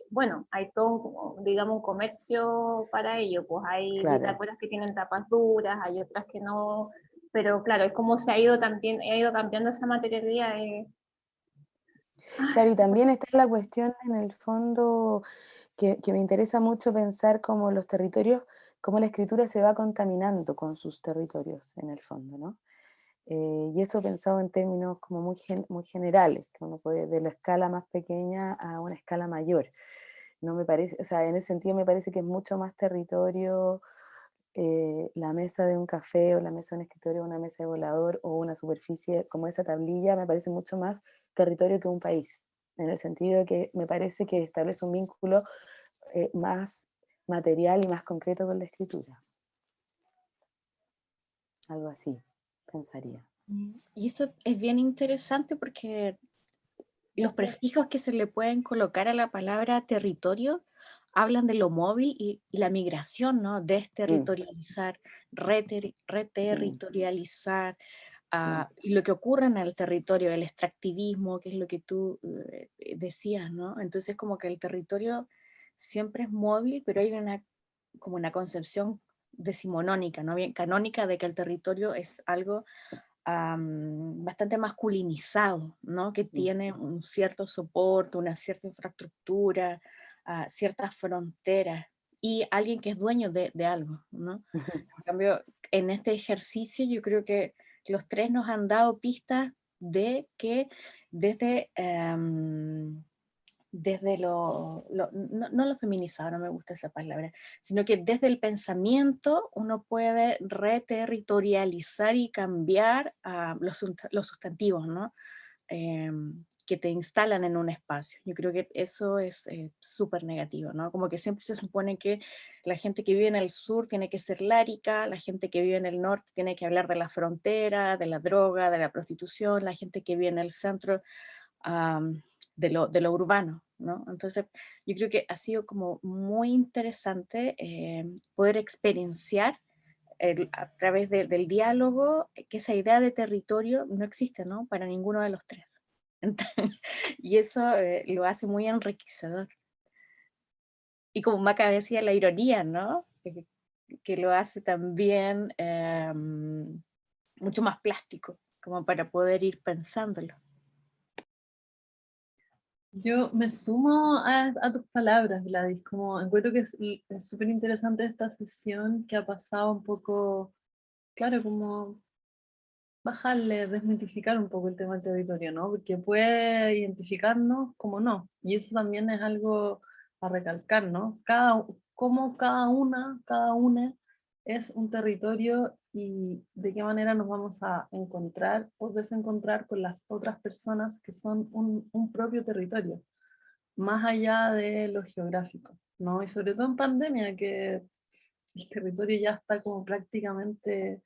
bueno, hay todo, digamos, un comercio para ello, pues hay bitácoras que tienen tapas duras, hay otras que no, pero claro, es como se ha ido cambiando esa materialidad. Claro, y también está la cuestión en el fondo que me interesa mucho pensar cómo los territorios, cómo la escritura se va contaminando con sus territorios en el fondo, ¿no? Y eso pensado en términos como muy generales, que uno puede de la escala más pequeña a una escala mayor. No me parece, o sea, en ese sentido me parece que es mucho más territorio la mesa de un café o la mesa de un escritorio, una mesa de volador o una superficie como esa tablilla, me parece mucho más territorio que un país, en el sentido de que me parece que establece un vínculo más material y más concreto con la escritura. Algo así, pensaría. Y esto es bien interesante porque los prefijos que se le pueden colocar a la palabra territorio hablan de lo móvil y la migración, ¿no? Desterritorializar, reterritorializar, y lo que ocurre en el territorio, el extractivismo, que es lo que tú decías, ¿no? Entonces como que el territorio siempre es móvil, pero hay como una concepción decimonónica, ¿no? Bien canónica de que el territorio es algo bastante masculinizado, ¿no? Que tiene un cierto soporte, una cierta infraestructura, ciertas fronteras, y alguien que es dueño de algo, ¿no? En cambio, en este ejercicio yo creo que los tres nos han dado pistas de que desde, desde no lo feminizado, no me gusta esa palabra, sino que desde el pensamiento uno puede reterritorializar y cambiar los sustantivos, ¿no? Que te instalan en un espacio. Yo creo que eso es súper negativo, ¿no? Como que siempre se supone que la gente que vive en el sur tiene que ser lárica, la gente que vive en el norte tiene que hablar de la frontera, de la droga, de la prostitución, la gente que vive en el centro de lo urbano, ¿no? Entonces, yo creo que ha sido como muy interesante poder experienciar a través del diálogo que esa idea de territorio no existe, ¿no? Para ninguno de los tres. Y eso lo hace muy enriquecedor. Y como Maca decía, la ironía, ¿no? Que lo hace también mucho más plástico, como para poder ir pensándolo. Yo me sumo a tus palabras, Gladys, como encuentro que es súper interesante esta sesión que ha pasado un poco, claro, como bajarle, desmitificar un poco el tema del territorio, ¿no? Porque puede identificarnos como no, y eso también es algo a recalcar, ¿no? Cómo cada una es un territorio y de qué manera nos vamos a encontrar o desencontrar con las otras personas que son un propio territorio más allá de lo geográfico, ¿no? Y sobre todo en pandemia, que el territorio ya está como prácticamente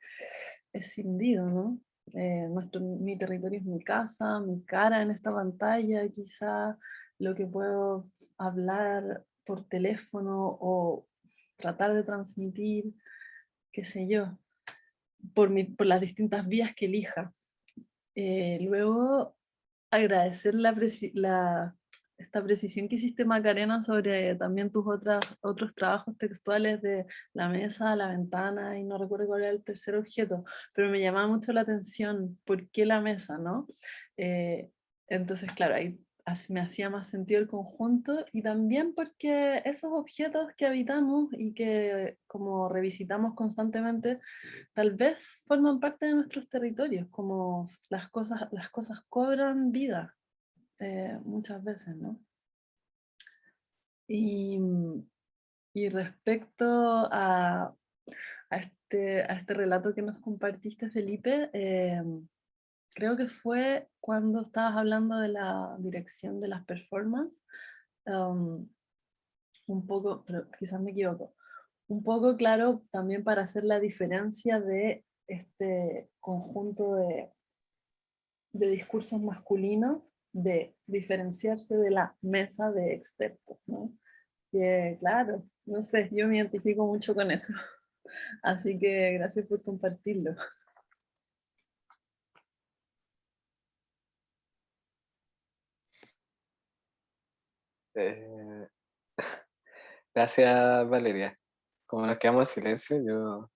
escindido, ¿no? Mi territorio es mi casa, mi cara en esta pantalla, quizá lo que puedo hablar por teléfono o tratar de transmitir, qué sé yo, por las distintas vías que elija. Luego, agradecer esta precisión que hiciste, Macarena, sobre también tus otros trabajos textuales de la mesa, la ventana, y no recuerdo cuál era el tercer objeto, pero me llamaba mucho la atención, ¿por qué la mesa, no? Entonces, claro, ahí me hacía más sentido el conjunto, y también porque esos objetos que habitamos y que como revisitamos constantemente, tal vez forman parte de nuestros territorios, como las cosas cobran vida muchas veces, ¿no? Y, y respecto a este relato que nos compartiste, Felipe, creo que fue cuando estabas hablando de la dirección de las performances, un poco, pero quizás me equivoco, un poco claro también para hacer la diferencia de este conjunto de discursos masculinos, de diferenciarse de la mesa de expertos, ¿no? Que claro, no sé, yo me identifico mucho con eso. Así que gracias por compartirlo. Eh, Gracias, Valeria. Como nos quedamos en silencio, yo...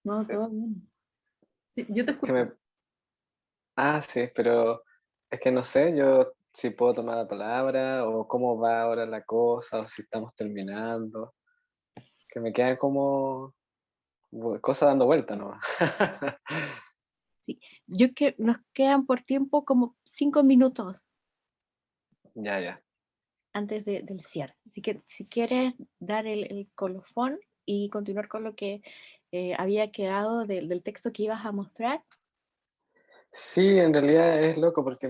No, todo bien. Sí, yo te que escucho. me... Ah, sí, pero es que no sé, yo si puedo tomar la palabra o cómo va ahora la cosa o si estamos terminando. Que me quedan como cosas dando vuelta, ¿no? Sí. Yo que nos quedan por tiempo como 5 minutos Ya, ya. antes del cierre. Así que si quieres dar el colofón y continuar con lo que había quedado del texto que ibas a mostrar. Sí, en realidad es loco porque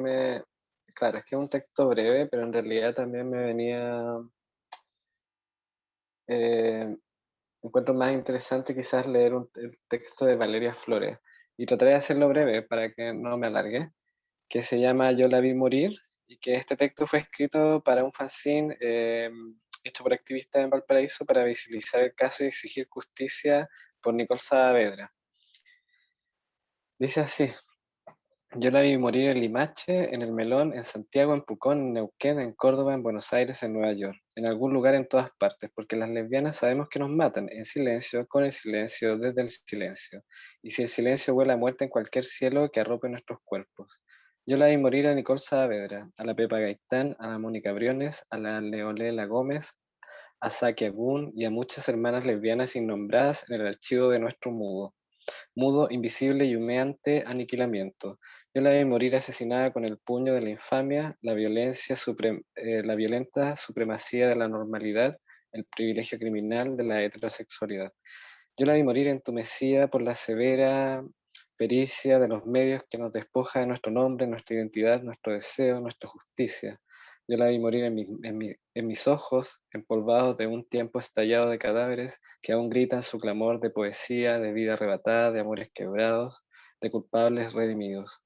claro, es que es un texto breve, pero en realidad también me venía, encuentro más interesante quizás leer el texto de Valeria Flores y trataré de hacerlo breve para que no me alargue, que se llama Yo la vi morir y que este texto fue escrito para un fanzine hecho por activistas en Valparaíso para visibilizar el caso y exigir justicia por Nicole Saavedra. Dice así: Yo la vi morir en Limache, en El Melón, en Santiago, en Pucón, en Neuquén, en Córdoba, en Buenos Aires, en Nueva York, en algún lugar en todas partes, porque las lesbianas sabemos que nos matan, en silencio, con el silencio, desde el silencio. Y si el silencio huele a muerte en cualquier cielo que arrope nuestros cuerpos. Yo la vi morir a Nicole Saavedra, a la Pepa Gaitán, a la Mónica Briones, a la Leolela Gómez, a Saki Agun y a muchas hermanas lesbianas innombradas en el archivo de nuestro mudo, invisible y humeante aniquilamiento. Yo la vi morir asesinada con el puño de la infamia, la violenta supremacía de la normalidad, el privilegio criminal de la heterosexualidad. Yo la vi morir entumecida por la severa pericia de los medios que nos despoja de nuestro nombre, nuestra identidad, nuestro deseo, nuestra justicia. Yo la vi morir en mis ojos, empolvados de un tiempo estallado de cadáveres que aún gritan su clamor de poesía, de vida arrebatada, de amores quebrados, de culpables redimidos.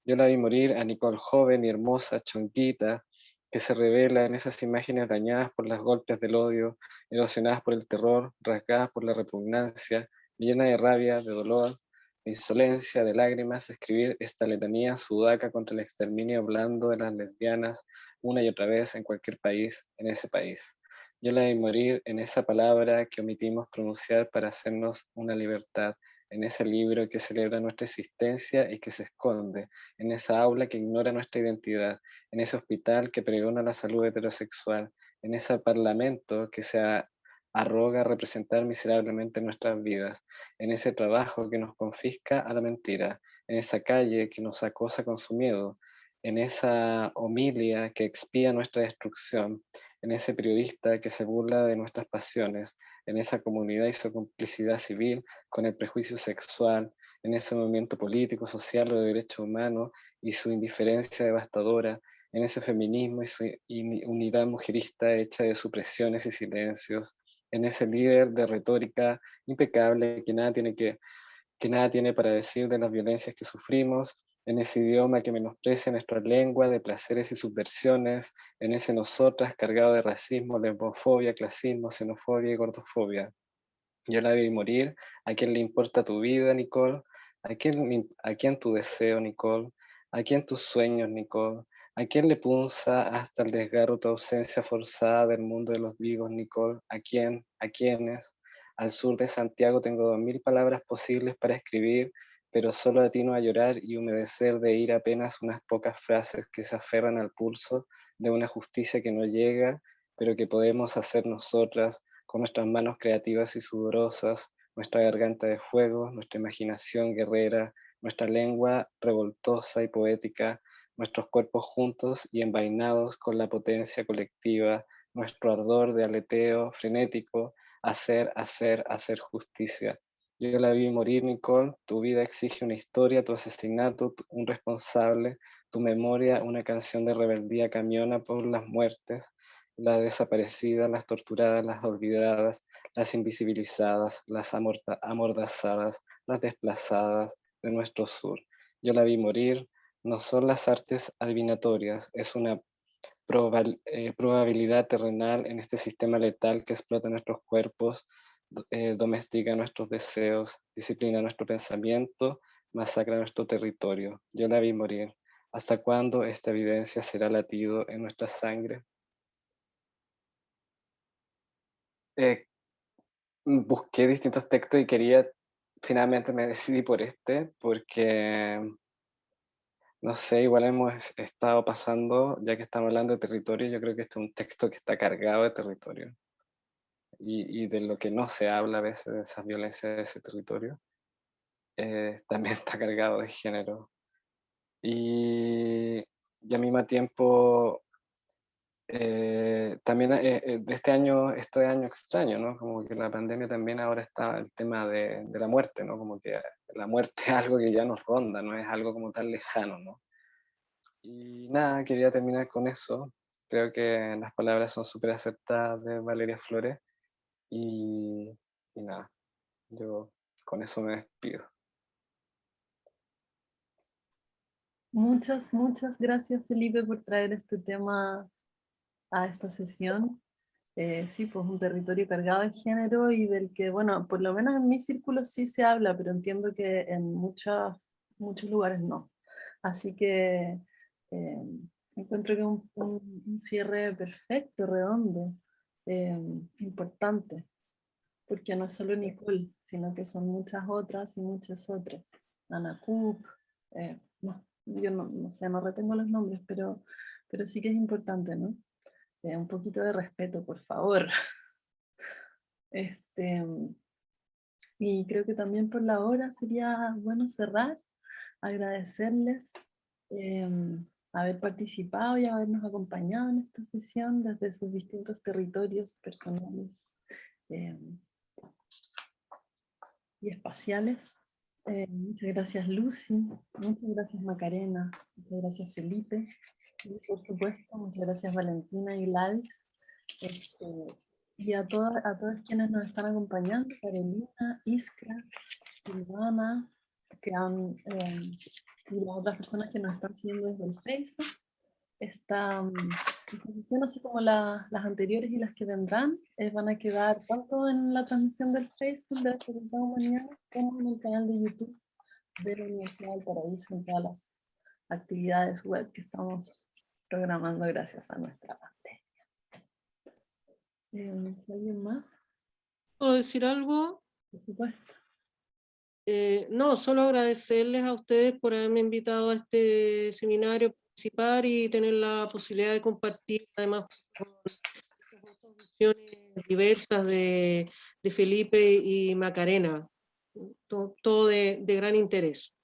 Yo la vi morir a Nicole joven y hermosa, chonquita, que se revela en esas imágenes dañadas por los golpes del odio, erosionadas por el terror, rasgadas por la repugnancia, llena de rabia, de dolor, de insolencia, de lágrimas, escribir esta letanía sudaca contra el exterminio blando de las lesbianas una y otra vez en cualquier país, en ese país. Yo la vi morir en esa palabra que omitimos pronunciar para hacernos una libertad, en ese libro que celebra nuestra existencia y que se esconde, en esa aula que ignora nuestra identidad, en ese hospital que pregona la salud heterosexual, en ese parlamento que se arroga a representar miserablemente nuestras vidas, en ese trabajo que nos confisca a la mentira, en esa calle que nos acosa con su miedo, en esa homilia que expía nuestra destrucción, en ese periodista que se burla de nuestras pasiones, en esa comunidad y su complicidad civil con el prejuicio sexual, en ese movimiento político, social o de derechos humanos y su indiferencia devastadora, en ese feminismo y su unidad mujerista hecha de supresiones y silencios, en ese líder de retórica impecable que nada tiene para decir de las violencias que sufrimos, en ese idioma que menosprecia nuestra lengua de placeres y subversiones, en ese nosotras cargado de racismo, lesbofobia, clasismo, xenofobia y gordofobia. Yo la vi morir. ¿A quién le importa tu vida, Nicole? ¿A quién tu deseo, Nicole? ¿A quién tus sueños, Nicole? ¿A quién le punza hasta el desgarro tu ausencia forzada del mundo de los vivos, Nicole? ¿A quién? ¿A quiénes? Al sur de Santiago tengo 2000 palabras posibles para escribir, pero solo atino a llorar y humedecer de ir apenas unas pocas frases que se aferran al pulso de una justicia que no llega, pero que podemos hacer nosotras, con nuestras manos creativas y sudorosas, nuestra garganta de fuego, nuestra imaginación guerrera, nuestra lengua revoltosa y poética, nuestros cuerpos juntos y envainados con la potencia colectiva, nuestro ardor de aleteo frenético, hacer justicia. Yo la vi morir, Nicole, tu vida exige una historia, tu asesinato, un responsable, tu memoria, una canción de rebeldía camiona por las muertes, las desaparecidas, las torturadas, las olvidadas, las invisibilizadas, las amordazadas, las desplazadas de nuestro sur. Yo la vi morir, no son las artes adivinatorias, es una probabilidad terrenal en este sistema letal que explota nuestros cuerpos, domestica nuestros deseos, disciplina nuestro pensamiento, masacra nuestro territorio. Yo la vi morir. ¿Hasta cuándo esta evidencia será latido en nuestra sangre? Eh, Busqué distintos textos y finalmente me decidí por este, porque, no sé, igual hemos estado pasando, ya que estamos hablando de territorio, yo creo que este es un texto que está cargado de territorio y de lo que no se habla a veces de esas violencias de ese territorio, también está cargado de género. Y al mismo tiempo también de este año extraño, ¿no? Como que la pandemia también ahora está el tema de la muerte, ¿no? Como que la muerte es algo que ya nos ronda, no es algo como tan lejano, ¿no? Y nada, quería terminar con eso. Creo que las palabras son súper acertadas de Valeria Flores y, y nada, yo con eso me despido. Muchas gracias, Felipe, por traer este tema a esta sesión. Sí, pues un territorio cargado de género y del que, bueno, por lo menos en mi círculo sí se habla, pero entiendo que en muchos lugares no. Así que encuentro que es un cierre perfecto, redondo, importante, porque no es solo Nicole, sino que son muchas otras y muchas otras. Ana Cook, no, yo no sé, no retengo los nombres, pero sí que es importante, ¿no? Un poquito de respeto, por favor. Y creo que también por la hora sería bueno cerrar, agradecerles haber participado y habernos acompañado en esta sesión desde sus distintos territorios personales y espaciales. Muchas gracias Lucy, muchas gracias Macarena, muchas gracias Felipe, y por supuesto muchas gracias Valentina y Gladys, y a todos quienes nos están acompañando, Carolina, Iskra, Silvana, y las otras personas que nos están siguiendo desde el Facebook. Esta sesión, así como las anteriores y las que vendrán, van a quedar tanto en la transmisión del Facebook de la Facultad de Humanidades como en el canal de YouTube de la Universidad del Paraíso, en todas las actividades web que estamos programando gracias a nuestra pandemia. ¿Si alguien más? ¿Puedo decir algo? Por supuesto. No, solo agradecerles a ustedes por haberme invitado a este seminario, participar y tener la posibilidad de compartir, además, con estas visiones diversas de Felipe y Macarena. Todo de gran interés.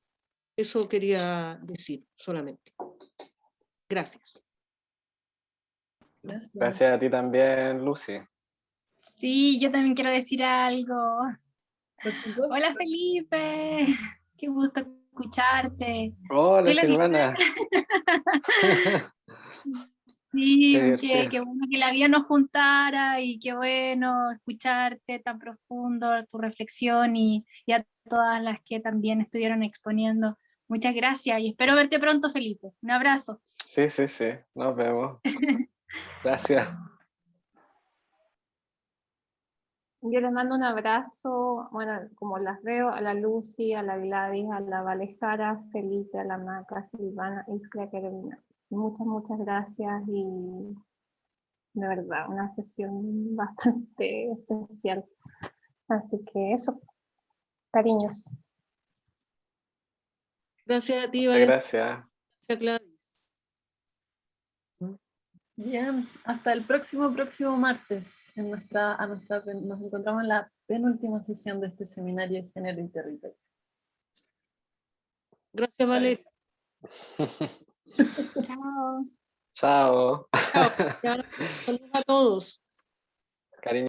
Eso quería decir solamente. Gracias. Gracias. Gracias a ti también, Lucy. Sí, yo también quiero decir algo. Por supuesto. Hola Felipe, qué gusto escucharte. Hola, Soy la Silvana. Sí, Qué qué bueno que la vida nos juntara y qué bueno escucharte tan profundo, tu reflexión y a todas las que también estuvieron exponiendo. Muchas gracias y espero verte pronto, Felipe. Un abrazo. Sí, nos vemos. Gracias. Yo les mando un abrazo, bueno, como las veo, a la Lucy, a la Gladys, a la Valejara, Felipe, a la Maca, Silvana, Iskra, Carolina. Muchas gracias y de verdad, una sesión bastante especial. Así que eso, cariños. Gracias a ti, Muchas Valentina. gracias. Gracias, Gladys. Bien, hasta el próximo martes. Nos encontramos en la penúltima sesión de este seminario de género y territorio. Gracias, Valeria. Chao. Chao. Chao. Saludos a todos.